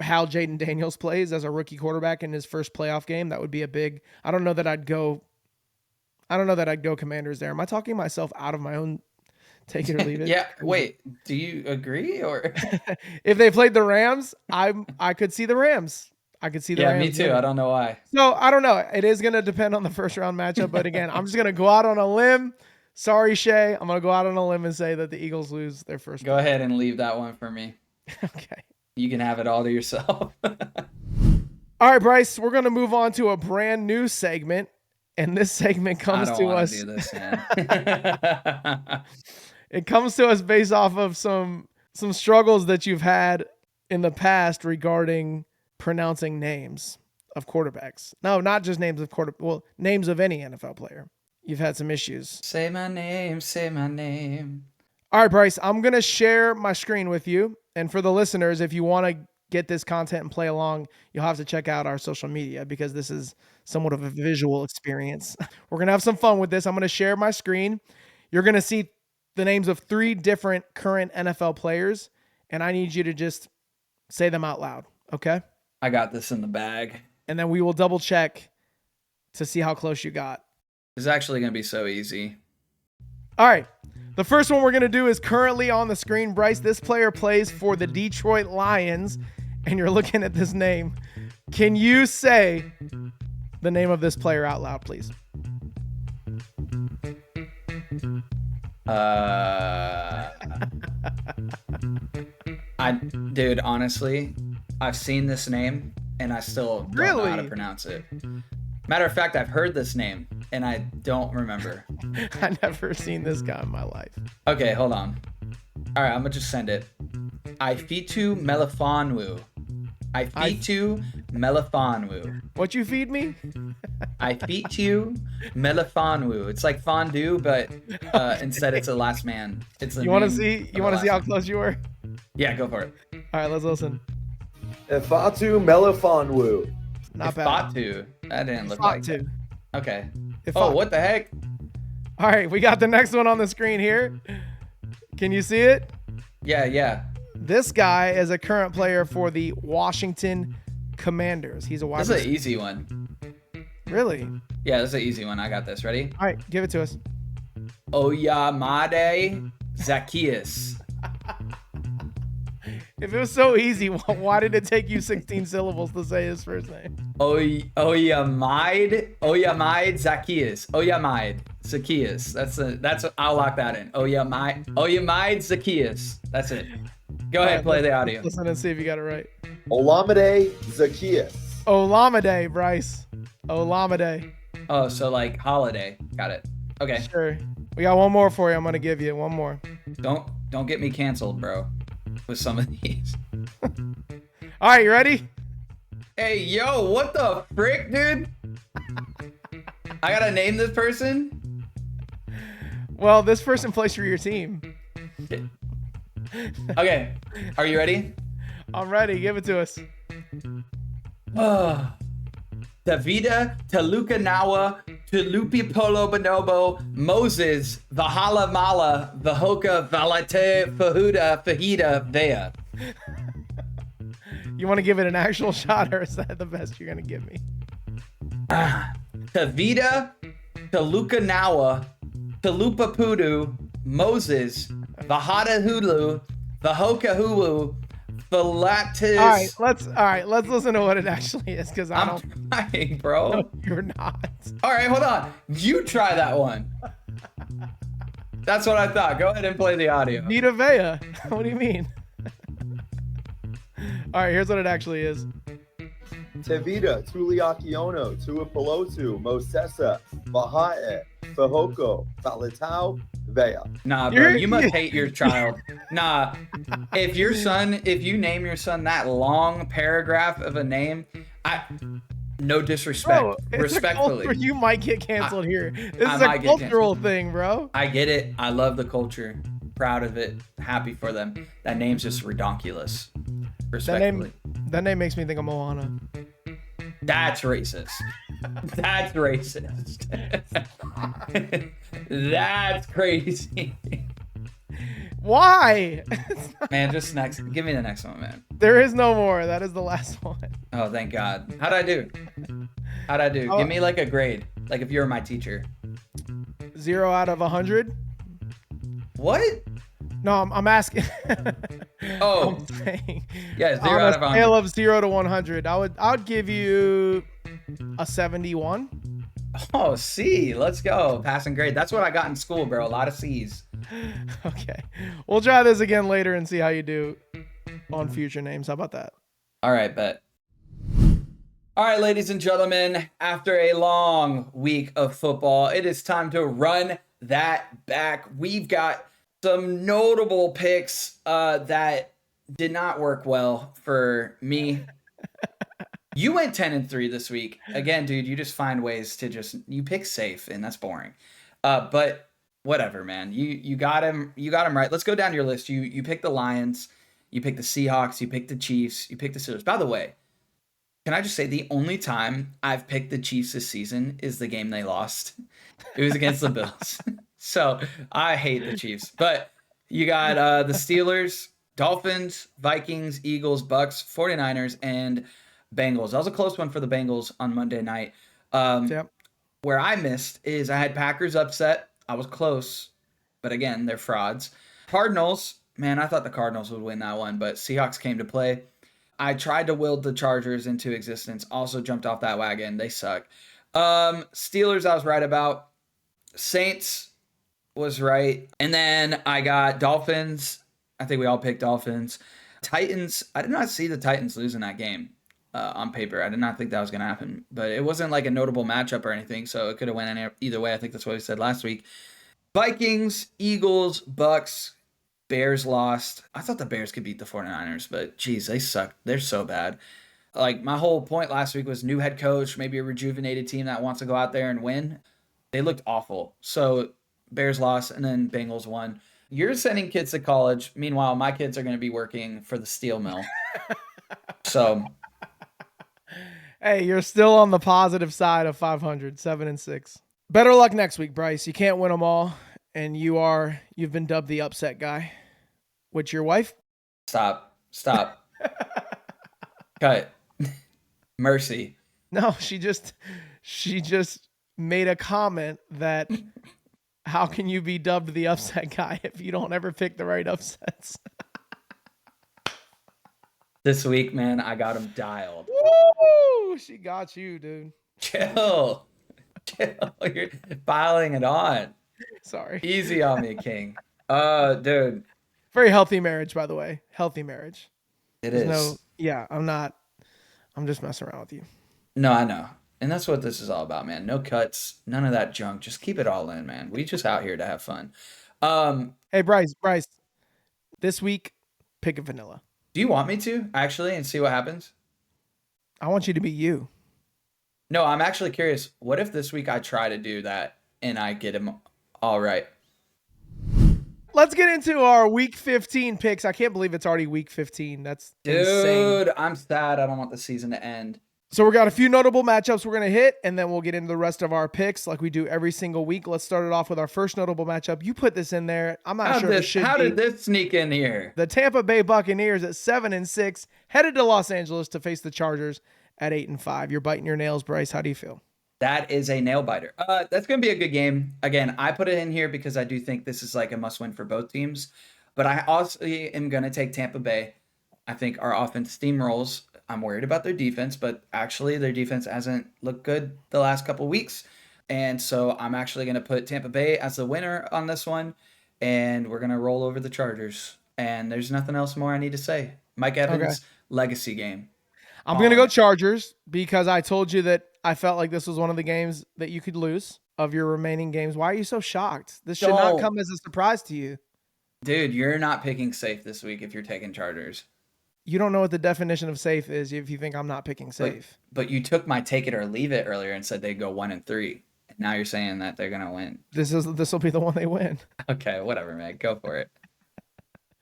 A: how Jaden Daniels plays as a rookie quarterback in his first playoff game. That would be a big. I don't know that I'd go Commanders there. Am I talking myself out of my own take it or leave it?
B: Yeah. Wait, do you agree or?
A: If they played the Rams, I could see the Rams. I could see the Rams.
B: Yeah, me too. I don't know why.
A: So I don't know. It is going to depend on the first round matchup. But again, I'm just going to go out on a limb. Sorry, Shay. I'm going to go out on a limb and say that the Eagles lose their first.
B: Go ahead and leave that one for me.
A: Okay.
B: You can have it all to yourself.
A: All right, Bryce, we're going to move on to a brand new segment. And this segment comes to us.
B: Do this, man.
A: It comes to us based off of some struggles that you've had in the past regarding pronouncing names of quarterbacks. No, not just names of names of any NFL player. You've had some issues.
B: Say my name, say my name.
A: All right, Bryce, I'm going to share my screen with you. And for the listeners, if you want to get this content and play along, you'll have to check out our social media because this is somewhat of a visual experience. We're going to have some fun with this. I'm going to share my screen. You're going to see the names of 3 different current NFL players, and I need you to just say them out loud, okay?
B: I got this in the bag.
A: And then we will double check to see how close you got.
B: It's actually going to be so easy.
A: All right. The first one we're going to do is currently on the screen. Bryce, this player plays for the Detroit Lions, and you're looking at this name. Can you say the name of this player out loud, please?
B: Dude, honestly, I've seen this name and I still don't know how to pronounce it. Matter of fact, I've heard this name and I don't remember.
A: I've never seen this guy in my life.
B: Okay, hold on. All right, I'm gonna just send it. Ifitu Melifonwu. Ifitu Melifonwu.
A: What you feed me?
B: Ifitu Melifonwu. It's like fondue, but instead it's a last man. It's
A: you want to see? You want to see how close you were?
B: Yeah, go for it.
A: All right, let's listen.
C: Ifatu Melifonwu.
A: Not bad.
B: Ifatu. That didn't look like that. Okay. Oh, what the heck?
A: All right, we got the next one on the screen here. Can you see it?
B: Yeah.
A: This guy is a current player for the Washington Commanders. He's a wide receiver.
B: This is an easy one.
A: Really?
B: Yeah, this is an easy one. I got this. Ready?
A: All right, give it to us.
B: Oyamade Zacchaeus.
A: If it was so easy, why did it take you 16 syllables to say his first name?
B: Oyamide Zacchaeus. Oyamide Zacchaeus. That's I'll lock that in. Oyamide Zacchaeus. That's it. Go ahead, play the audio.
A: Listen and see if you got it right.
C: Olamide Zacchaeus.
A: Olamide, Bryce. Olamide.
B: Oh, so like holiday. Got it. Okay.
A: Sure. We got one more for you. I'm gonna give you one more.
B: Don't get me canceled, bro. With some of these.
A: All right, you ready?
B: Hey, yo, what the frick, dude? I gotta name this person?
A: Well, this person plays for your team.
B: Okay, are you ready?
A: I'm ready. Give it to us.
B: Davida, Talukanawa, Tulupi Polo Bonobo, Moses, Vahala Mala, Vahoka, Valate, Fahuda, Fahida, Vea.
A: You want to give it an actual shot, or is that the best you're going to give me?
B: Tavida, Talukanawa, Talupa Pudu, Moses, Vahada Hulu, Vahoka Hulu, Philatis.
A: All right, let's listen to what it actually is, because
B: I'm trying, bro.
A: No, you're not.
B: All right, hold on. You try that one. That's what I thought. Go ahead and play the audio.
A: Vita Vea. What do you mean? All right, here's what it actually is.
C: Tevita, Tuliakiono, Tuipilotu, Mosesa, Bahae, Fahoko, Falatau, Vea.
B: Nah, bro, you must hate your child. Nah, if you name your son that long paragraph of a name, no disrespect.
A: Bro,
B: Respectfully.
A: You might get canceled here. This is
B: I
A: a cultural thing, bro.
B: I get it. I love the culture. Proud of it. Happy for them. That name's just redonkulous. Respectfully.
A: That name makes me think of Moana.
B: That's racist. That's racist. That's crazy.
A: Why?
B: Man, just next. Give me the next one, man.
A: There is no more. That is the last one.
B: Oh, thank God. How'd I do? Give me like a grade. Like if you were my teacher.
A: 0 out of 100.
B: What?
A: No, I'm asking.
B: Oh.
A: I'm saying,
B: yeah, 0 out of 100.
A: On a scale of 0 to 100, I would give you a 71.
B: Oh, C. Let's go. Passing grade. That's what I got in school, bro. A lot of C's.
A: Okay. We'll try this again later and see how you do on future names. How about that?
B: All right, bet. All right, ladies and gentlemen, after a long week of football, it is time to run that back. We've got some notable picks that did not work well for me. You went 10-3 this week. Again, dude, you just find ways to you pick safe, and that's boring. But whatever, man. You got him right. Let's go down your list. You picked the Lions, you picked the Seahawks, you picked the Chiefs, you picked the Steelers. By the way, can I just say the only time I've picked the Chiefs this season is the game they lost. It was against the Bills. So I hate the Chiefs. But you got the Steelers, Dolphins, Vikings, Eagles, Bucs, 49ers, and Bengals. That was a close one for the Bengals on Monday night.
A: Yep.
B: Where I missed is I had Packers upset. I was close, but again, they're frauds. Cardinals, man, I thought the Cardinals would win that one, but Seahawks came to play. I tried to will the Chargers into existence. Also jumped off that wagon. They suck. Steelers, I was right about. Saints was right. And then I got Dolphins. I think we all picked Dolphins. Titans, I did not see the Titans losing that game on paper. I did not think that was going to happen. But it wasn't like a notable matchup or anything, so it could have went either way. I think that's what we said last week. Vikings, Eagles, Bucs, Bears lost. I thought the Bears could beat the 49ers, but geez, they suck. They're so bad. Like, my whole point last week was new head coach, maybe a rejuvenated team that wants to go out there and win. They looked awful. So Bears lost, and then Bengals won. You're sending kids to college. Meanwhile, my kids are going to be working for the steel mill. So,
A: hey, you're still on the positive side of 500, 7-6. Better luck next week, Bryce. You can't win them all, and you've been dubbed the upset guy. With your wife?
B: Stop. Cut. Mercy.
A: No, she just made a comment that how can you be dubbed the upset guy if you don't ever pick the right upsets?
B: This week, man, I got him dialed.
A: Woo! She got you, dude.
B: Chill. You're piling it on.
A: Sorry.
B: Easy on me, King. Dude.
A: Very healthy marriage, by the way. Healthy marriage.
B: It is.
A: I'm just messing around with you.
B: No, I know. And that's what this is all about, man. No cuts, none of that junk. Just keep it all in, man. We just out here to have fun.
A: Hey, Bryce, this week, pick a vanilla.
B: Do you want me to, actually, and see what happens?
A: I want you to be you.
B: No, I'm actually curious. What if this week I try to do that and I get him all right?
A: Let's get into our week 15 picks. I can't believe it's already week 15. That's insane.
B: Dude, I'm sad. I don't want the season to end.
A: So we got a few notable matchups we're going to hit, and then we'll get into the rest of our picks like we do every single week. Let's start it off with our first notable matchup. You put this in there. I'm not sure if it should be.
B: How did this sneak in here?
A: The Tampa Bay Buccaneers at 7-6, headed to Los Angeles to face the Chargers at 8-5. You're biting your nails, Bryce. How do you feel?
B: That is a nail biter. That's going to be a good game. Again, I put it in here because I do think this is like a must win for both teams. But I also am going to take Tampa Bay. I think our offense steamrolls. I'm worried about their defense, but actually their defense hasn't looked good the last couple weeks. And so I'm actually going to put Tampa Bay as the winner on this one. and we're going to roll over the Chargers. And there's nothing else more I need to say. Mike Evans, legacy game.
A: I'm going to go Chargers because I told you that I felt like this was one of the games that you could lose of your remaining games. Why are you so shocked? This should not come as a surprise to you.
B: Dude, you're not picking safe this week if you're taking Chargers.
A: You don't know what the definition of safe is if you think I'm not picking safe.
B: But you took my take it or leave it earlier and said they'd go 1-3. And now you're saying that they're gonna win.
A: This will be the one they win.
B: Okay, whatever, man. Go for it.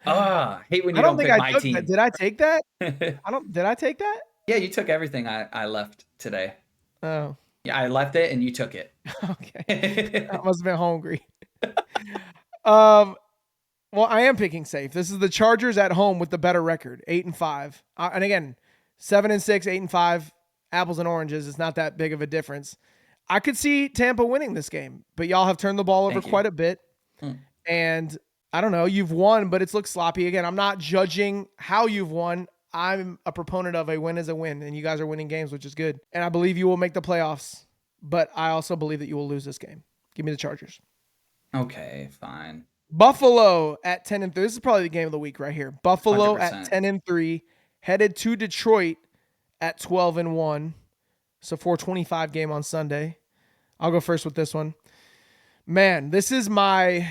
B: I hate when you don't pick my team.
A: Did I take that? Did I take that?
B: Yeah, you took everything I left today.
A: Oh.
B: Yeah, I left it and you took it.
A: Okay. I must have been hungry. Well, I am picking safe. This is the Chargers at home with the better record, 8-5. And again, 7-6, 8-5, apples and oranges. It's not that big of a difference. I could see Tampa winning this game, but y'all have turned the ball over quite a bit. And I don't know, you've won, but it's looked sloppy. Again, I'm not judging how you've won. I'm a proponent of a win is a win, and you guys are winning games, which is good. And I believe you will make the playoffs, but I also believe that you will lose this game. Give me the Chargers.
B: Okay, fine.
A: Buffalo at 10-3. This is probably the game of the week right here. Buffalo
B: 100%.
A: at 10-3, headed to Detroit at 12-1. So 4:25 game on Sunday. I'll go first with this one. Man, this is who I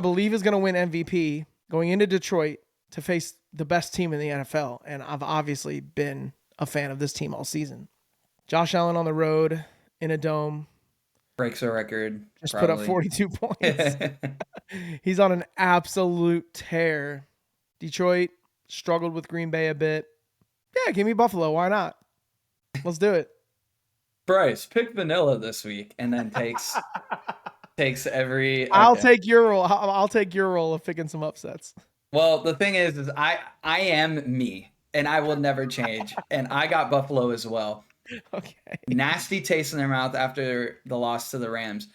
A: believe is going to win MVP going into Detroit to face the best team in the NFL. And I've obviously been a fan of this team all season. Josh Allen on the road in a dome.
B: Breaks a record.
A: Just probably put up 42 points. He's on an absolute tear. Detroit struggled with Green Bay a bit. Yeah, give me Buffalo. Why not? Let's do it.
B: Bryce, pick vanilla this week and then takes every. Okay.
A: I'll take your role. I'll take your role of picking some upsets.
B: Well, the thing is I am me and I will never change. And I got Buffalo as well.
A: Okay.
B: Nasty taste in their mouth after the loss to the Rams.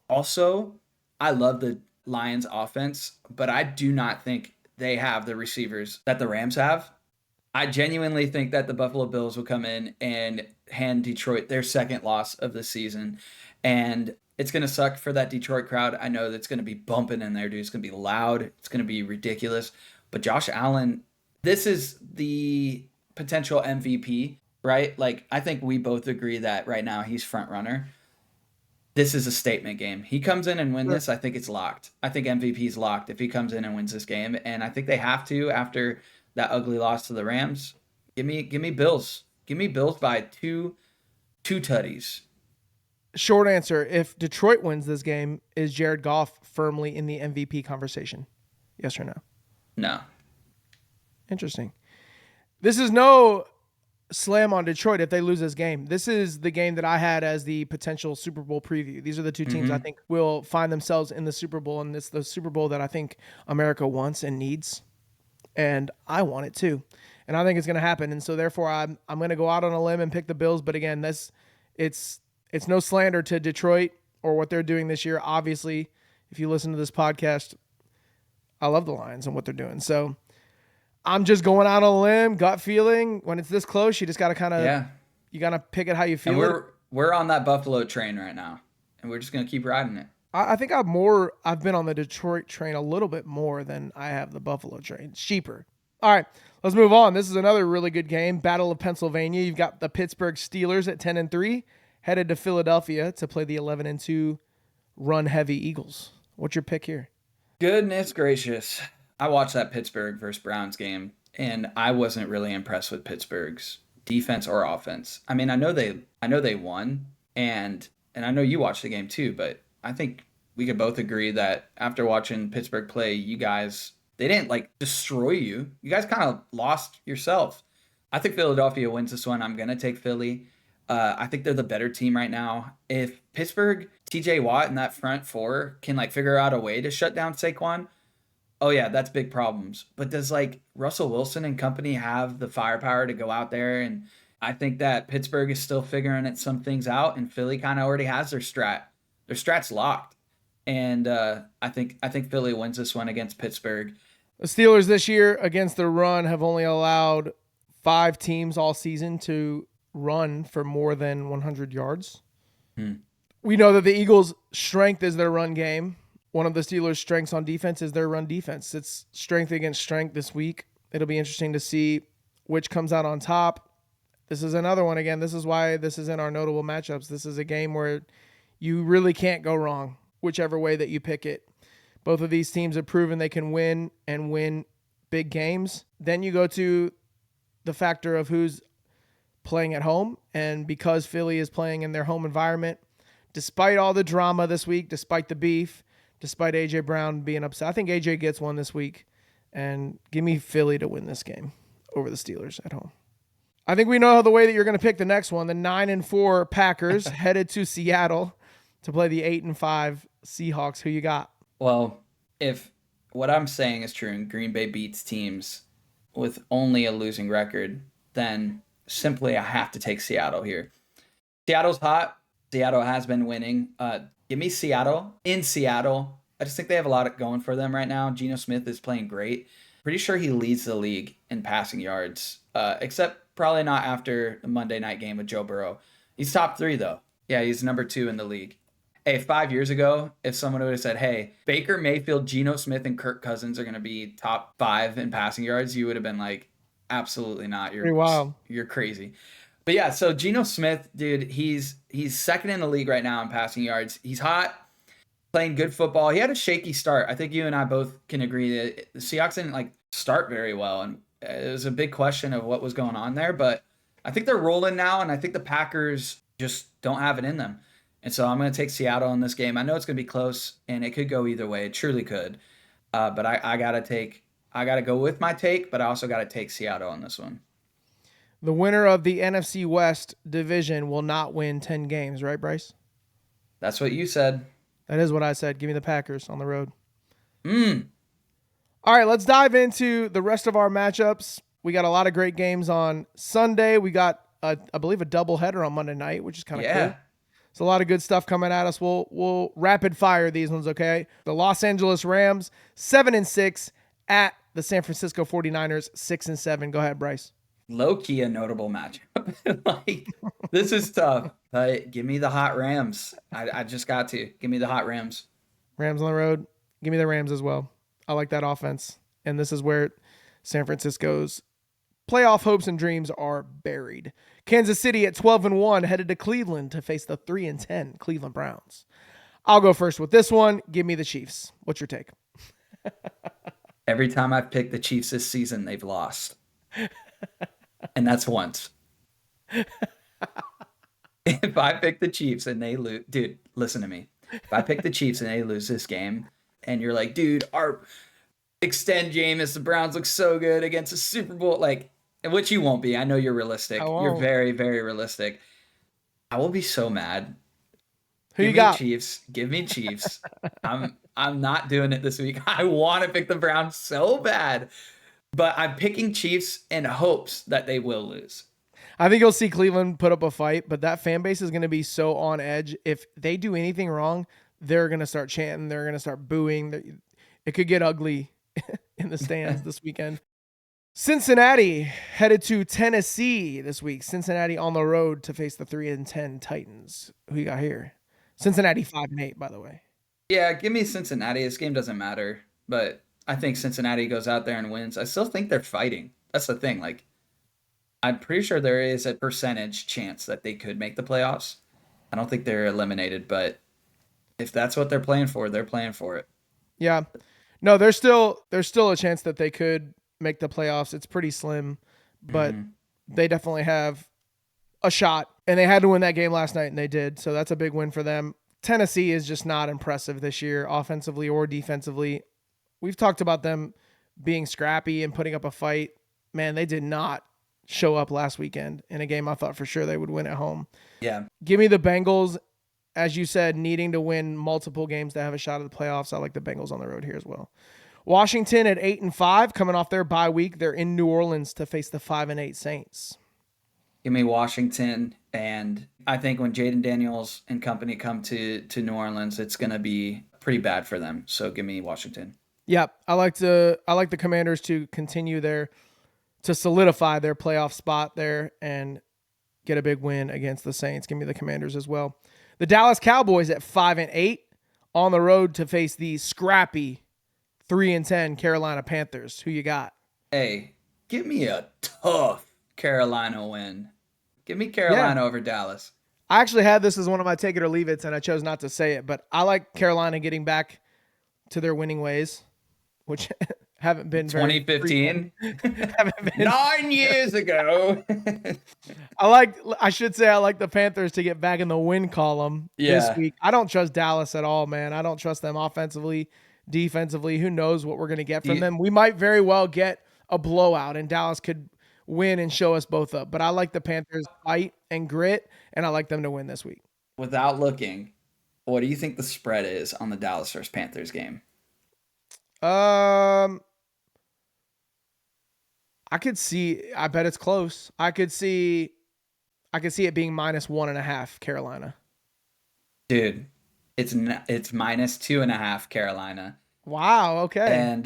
B: Also, I love the Lions offense, but I do not think they have the receivers that the Rams have. I genuinely think that the Buffalo Bills will come in and hand Detroit their second loss of the season. And it's going to suck for that Detroit crowd. I know that's going to be bumping in there, dude. It's going to be loud. It's going to be ridiculous. But Josh Allen, this is the potential MVP, right? Like, I think we both agree that right now he's front runner. This is a statement game. He comes in and wins this, I think it's locked. I think MVP's locked if he comes in and wins this game. And I think they have to after that ugly loss to the Rams. Give me Bills. Give me Bills by two tutties.
A: Short answer, if Detroit wins this game, is Jared Goff firmly in the MVP conversation? Yes or no?
B: No.
A: Interesting. This is no slam on Detroit if they lose this game. This is the game that I had as the potential Super Bowl preview. These are the two teams I think will find themselves in the Super Bowl, and it's the Super Bowl that I think America wants and needs, and I want it too. And I think it's going to happen, and so therefore I'm going to go out on a limb and pick the Bills, but again, it's no slander to Detroit or what they're doing this year. Obviously, if you listen to this podcast, I love the Lions and what they're doing. So I'm just going out on a limb, gut feeling. When it's this close, you just got to you got to pick it how you feel.
B: And we're on that Buffalo train right now, and we're just going to keep riding it.
A: I think I've been on the Detroit train a little bit more than I have the Buffalo train. It's cheaper. All right, let's move on. This is another really good game. Battle of Pennsylvania. You've got the Pittsburgh Steelers at 10-3. Headed to Philadelphia to play the 11-2 run-heavy Eagles. What's your pick here?
B: Goodness gracious. I watched that Pittsburgh versus Browns game, and I wasn't really impressed with Pittsburgh's defense or offense. I mean, I know they won, and I know you watched the game too, but I think we could both agree that after watching Pittsburgh play, you guys, they didn't destroy you. You guys kind of lost yourself. I think Philadelphia wins this one. I'm going to take Philly. I think they're the better team right now. If Pittsburgh, TJ Watt and that front four can figure out a way to shut down Saquon, oh yeah, that's big problems. But does Russell Wilson and company have the firepower to go out there? And I think that Pittsburgh is still figuring some things out, and Philly kind of already has their strat. Their strat's locked. And I think Philly wins this one against Pittsburgh.
A: The Steelers this year against the run have only allowed 5 teams all season to run for more than 100 yards. We know that the Eagles' strength is their run game. one of the Steelers' strengths on defense is their run defense. It's strength against strength this week. It'll be interesting to see which comes out on top. This is another one again. This is why this is in our notable matchups. This is a game where you really can't go wrong, whichever way that you pick it. Both of these teams have proven they can win and win big games. Then you go to the factor of who's playing at home. And because Philly is playing in their home environment, despite all the drama this week, despite the beef, despite A.J. Brown being upset, I think A.J. gets one this week. And give me Philly to win this game over the Steelers at home. I think we know the way that you're going to pick the next one. The 9-4 Packers headed to Seattle to play the 8-5 Seahawks. Who you got?
B: Well, if what I'm saying is true and Green Bay beats teams with only a losing record, then simply I have to take Seattle here. Seattle's hot. Seattle has been winning. Give me Seattle in Seattle. I just think they have a lot going for them right now. Geno Smith is playing great. Pretty sure he leads the league in passing yards, except probably not after the Monday night game with Joe Burrow. He's top 3, though. Yeah, he's number 2 in the league. Hey, 5 years ago, if someone would have said, hey, Baker Mayfield, Geno Smith, and Kirk Cousins are going to be top 5 in passing yards, you would have been like, absolutely not. You're crazy. But yeah, so Geno Smith, dude, he's second in the league right now in passing yards. He's hot, playing good football. He had a shaky start. I think you and I both can agree that the Seahawks didn't start very well, and it was a big question of what was going on there. But I think they're rolling now, and I think the Packers just don't have it in them. And so I'm going to take Seattle in this game. I know it's going to be close, and it could go either way. It truly could. But I got to go with my take, but I also got to take Seattle on this one.
A: The winner of the NFC West division will not win 10 games, right, Bryce?
B: That's what you said.
A: That is what I said. Give me the Packers on the road. All right, let's dive into the rest of our matchups. We got a lot of great games on Sunday. We got, I believe, a doubleheader on Monday night, which is kind of cool. It's a lot of good stuff coming at us. We'll rapid fire these ones, okay? The Los Angeles Rams, 7-6 at the San Francisco 49ers, 6-7. Go ahead, Bryce.
B: Low-key a notable matchup. This is tough. But give me the hot Rams. I just got to. Give me the hot Rams.
A: Rams on the road. Give me the Rams as well. I like that offense. And this is where San Francisco's playoff hopes and dreams are buried. Kansas City at 12-1 headed to Cleveland to face the 3-10 Cleveland Browns. I'll go first with this one. Give me the Chiefs. What's your take?
B: Every time I've picked the Chiefs this season, they've lost. And that's once. If I pick the Chiefs and they lose, dude, listen to me. If I pick the Chiefs and they lose this game, and you're like, dude, extend Jameis, the Browns look so good against a Super Bowl, which you won't be. I know you're realistic. You're very, very realistic. I will be so mad.
A: Who you got?
B: Chiefs. Give me Chiefs. I'm not doing it this week. I want to pick the Browns so bad, but I'm picking Chiefs in hopes that they will lose.
A: I think you'll see Cleveland put up a fight, but that fan base is going to be so on edge. If they do anything wrong, they're going to start chanting. They're going to start booing. It could get ugly in the stands this weekend. Cincinnati headed to Tennessee this week. Cincinnati on the road to face the 3-10 Titans. Who you got here? Cincinnati 5-8, by the way.
B: Yeah, give me Cincinnati. This game doesn't matter, but I think Cincinnati goes out there and wins. I still think they're fighting. That's the thing. I'm pretty sure there is a percentage chance that they could make the playoffs. I don't think they're eliminated, but if that's what they're playing for, they're playing for it.
A: Yeah. No, there's still a chance that they could make the playoffs. It's pretty slim, but they definitely have a shot, and they had to win that game last night, and they did. So that's a big win for them. Tennessee is just not impressive this year, offensively or defensively. We've talked about them being scrappy and putting up a fight. Man, they did not show up last weekend in a game I thought for sure they would win at home.
B: Yeah.
A: Give me the Bengals, as you said, needing to win multiple games to have a shot at the playoffs. I like the Bengals on the road here as well. Washington at 8-5, coming off their bye week. They're in New Orleans to face the 5-8 Saints.
B: Give me Washington, and I think when Jaden Daniels and company come to New Orleans, it's going to be pretty bad for them. So give me Washington.
A: Yeah, I like the Commanders to continue to solidify their playoff spot there and get a big win against the Saints. Give me the Commanders as well. The Dallas Cowboys at 5-8 on the road to face the scrappy 3-10 Carolina Panthers. Who you got?
B: Hey, give me a tough Carolina win. Give me
A: Yeah.
B: Carolina over Dallas.
A: I actually had this as one of my take it or leave it's, and I chose not to say it, but I like Carolina getting back to their winning ways, which haven't been very
B: 2015?
A: haven't been.
B: 9 years ago.
A: I should say I like the Panthers to get back in the win column this
B: Yeah.
A: week. I don't trust Dallas at all, man. I don't trust them offensively, defensively. Who knows what we're going to get from them? We might very well get a blowout, and Dallas could win and show us both up. But I like the Panthers' fight and grit, and I like them to win this week.
B: Without looking, what do you think the spread is on the Dallas versus Panthers game?
A: I bet it's close. I could see it being -1.5 Carolina.
B: Dude, it's -2.5 Carolina.
A: Wow. Okay.
B: And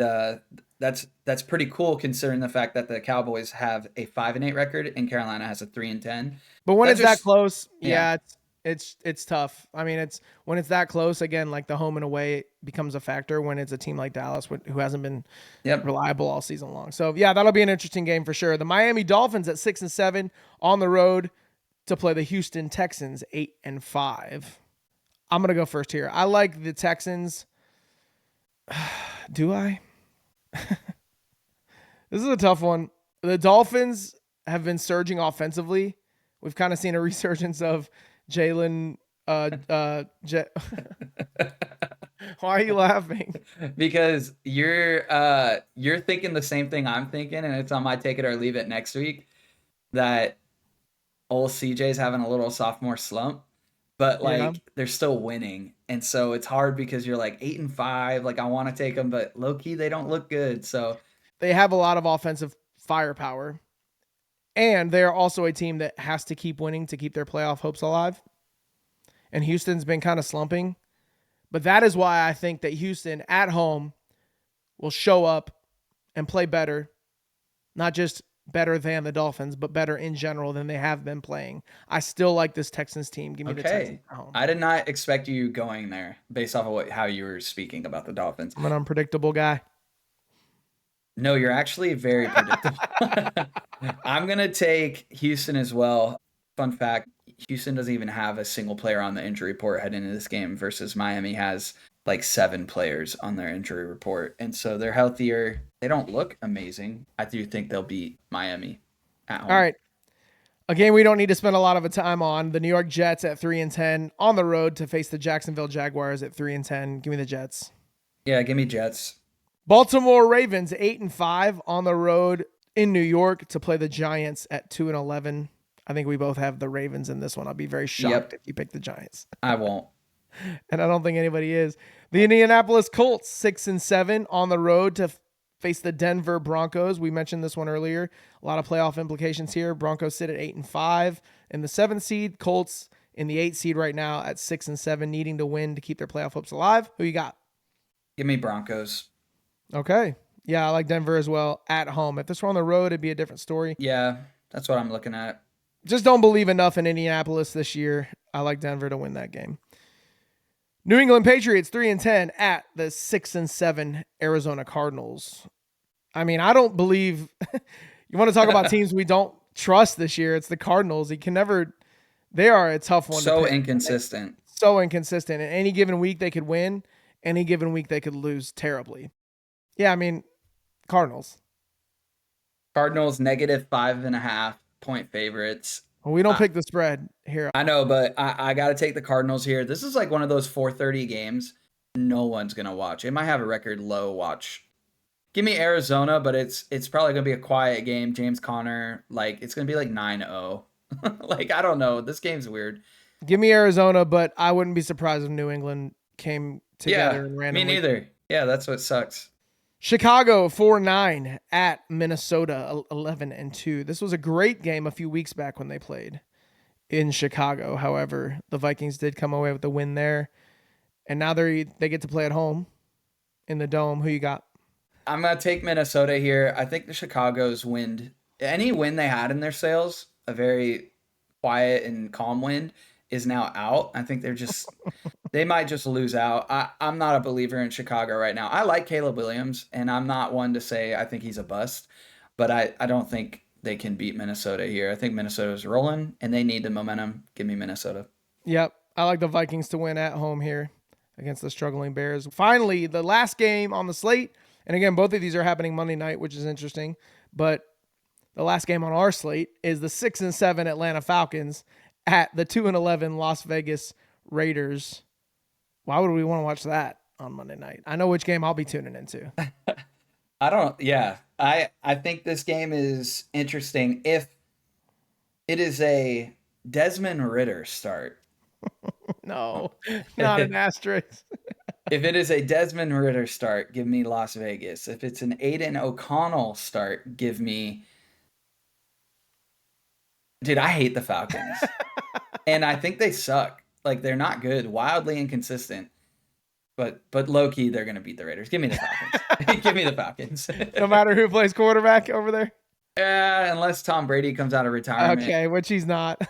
B: that's pretty cool considering the fact that the Cowboys have a 5-8 record and Carolina has a 3-10.
A: But when
B: That's
A: it's that
B: just-
A: close,
B: yeah.
A: it's tough. I mean, it's when it's that close again, like the home and away becomes a factor when it's a team like Dallas who hasn't been reliable all season long. So yeah, that'll be an interesting game for sure. The Miami Dolphins at 6-7 on the road to play the Houston Texans 8-5. I'm gonna go first here. I like the Texans. Do I? This is a tough one. The Dolphins have been surging offensively. We've kind of seen a resurgence of Jalen. Why are you laughing?
B: Because you're thinking the same thing I'm thinking, and it's on my take it or leave it next week that old CJ's having a little sophomore slump, but they're still winning, and so it's hard because you're like 8-5. Like I want to take them, but low key they don't look good. So
A: they have a lot of offensive firepower, and they're also a team that has to keep winning to keep their playoff hopes alive. And Houston's been kind of slumping, but that is why I think that Houston at home will show up and play better, not just better than the Dolphins, but better in general than they have been playing. I still like this Texans team. Give me the Texans at home.
B: I did not expect you going there based off of how you were speaking about the Dolphins.
A: I'm an unpredictable guy.
B: No, you're actually very predictable. I'm going to take Houston as well. Fun fact, Houston doesn't even have a single player on the injury report heading into this game versus Miami has like 7 players on their injury report. And so they're healthier. They don't look amazing. I do think they'll beat Miami at home.
A: All right. A game we don't need to spend a lot of time on. The New York Jets at 3-10 on the road to face the Jacksonville Jaguars at 3-10. Give me the Jets.
B: Yeah, give me Jets.
A: Baltimore Ravens 8-5 on the road in New York to play the Giants at 2-11. I think we both have the Ravens in this one. I'll be very shocked if you pick the Giants.
B: I won't.
A: And I don't think anybody is. The Indianapolis Colts 6-7 on the road to face the Denver Broncos. We mentioned this one earlier. A lot of playoff implications here. Broncos sit at 8-5 in the 7th seed. Colts in the 8th seed right now at 6-7, needing to win to keep their playoff hopes alive. Who you got?
B: Give me Broncos.
A: Okay. Yeah, I like Denver as well at home. If this were on the road, it'd be a different story.
B: Yeah, that's what I'm looking at.
A: Just don't believe enough in Indianapolis this year. I like Denver to win that game. New England Patriots 3-10 at the 6-7 Arizona Cardinals. I mean, I don't believe you want to talk about teams we don't trust this year. It's the Cardinals. They are a tough one.
B: So inconsistent.
A: So inconsistent. And any given week they could win. Any given week they could lose terribly. Yeah, I mean, Cardinals.
B: Cardinals -5.5 point favorites.
A: Well, we don't pick the spread here.
B: I know, but I got to take the Cardinals here. This is like one of those 4:30 games no one's going to watch. It might have a record low watch. Give me Arizona, but it's probably going to be a quiet game. James Conner, it's going to be like 9-0. I don't know. This game's weird.
A: Give me Arizona, but I wouldn't be surprised if New England came together and randomly.
B: Me neither. Yeah, that's what sucks.
A: Chicago 4-9 at Minnesota 11-2. This was a great game a few weeks back when they played in Chicago. However, the Vikings did come away with the win there, and now they get to play at home in the Dome. Who you got?
B: I'm gonna take Minnesota here. I think the Chicago's any win they had in their sails, a very quiet and calm wind, is now out. I think they're just They might just lose out. I'm not a believer in Chicago right now. I like Caleb Williams, and I'm not one to say I think he's a bust, but I don't think they can beat Minnesota here. I think Minnesota's rolling, and they need the momentum. Give me Minnesota.
A: Yep. I like the Vikings to win at home here against the struggling Bears. Finally, the last game on the slate, and again, both of these are happening Monday night, which is interesting, but the last game on our slate is the 6-7 Atlanta Falcons at the 2-11 Las Vegas Raiders. Why would we want to watch that on Monday night? I know which game I'll be tuning into.
B: I think this game is interesting if it is a Desmond Ridder start.
A: No, not an asterisk.
B: If it is a Desmond Ridder start, give me Las Vegas. If it's an Aiden O'Connell start, give me... Dude, I hate the Falcons. And I think they suck. Like, they're not good, wildly inconsistent. But low-key, they're going to beat the Raiders. Give me the Falcons. Give me the Falcons.
A: No matter who plays quarterback over there?
B: Unless Tom Brady comes out of retirement.
A: Okay, which he's not.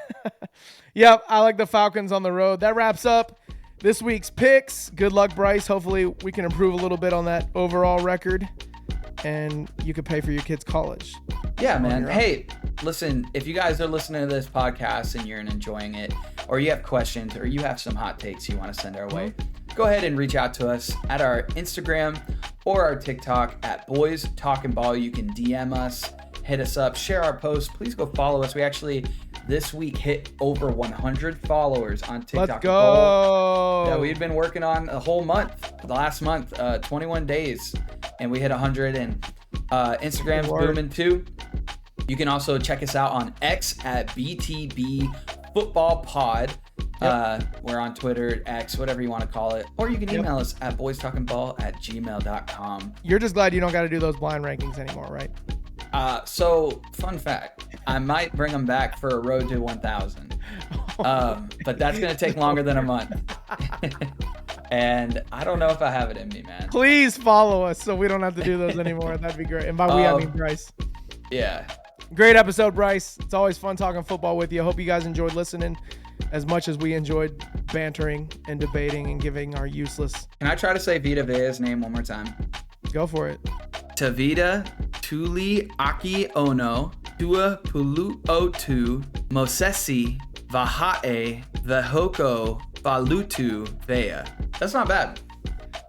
A: Yep, I like the Falcons on the road. That wraps up this week's picks. Good luck, Bryce. Hopefully we can improve a little bit on that overall record, and you could pay for your kids' college.
B: Yeah, man. Hey, listen, if you guys are listening to this podcast and you're enjoying it, or you have questions, or you have some hot takes you want to send our way, go ahead and reach out to us at our Instagram or our TikTok at Boys Talking Ball. You can DM us, hit us up, share our posts. Please go follow us. We actually this week hit over 100 followers on TikTok.
A: Let's go.
B: That we've been working on a whole month, the last month, 21 days, and we hit 100. And Instagram's booming too. You can also check us out on X at BTB Football Pod. Yep. We're on Twitter, X, whatever you want to call it. Or you can email us at boystalkingball@gmail.com.
A: You're just glad you don't got to do those blind rankings anymore, right?
B: So, fun fact, I might bring them back for a road to 1,000. But that's going to take longer than a month. And I don't know if I have it in me, man.
A: Please follow us so we don't have to do those anymore. That'd be great. And by we, I mean Bryce.
B: Yeah.
A: Great episode, Bryce. It's always fun talking football with you. I hope you guys enjoyed listening as much as we enjoyed bantering and debating and giving our useless.
B: Can I try to say Vita Vea's name one more time?
A: Go for it.
B: Tavita Tuli Aki Ono Tua Pulu Otu Mosesi Vahae Vehoko Valutu Vea. That's not bad.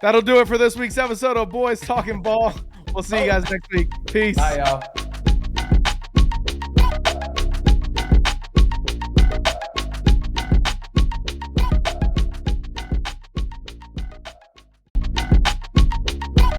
A: That'll do it for this week's episode of Boys Talking Ball. We'll see you guys next week. Peace.
B: Bye, y'all.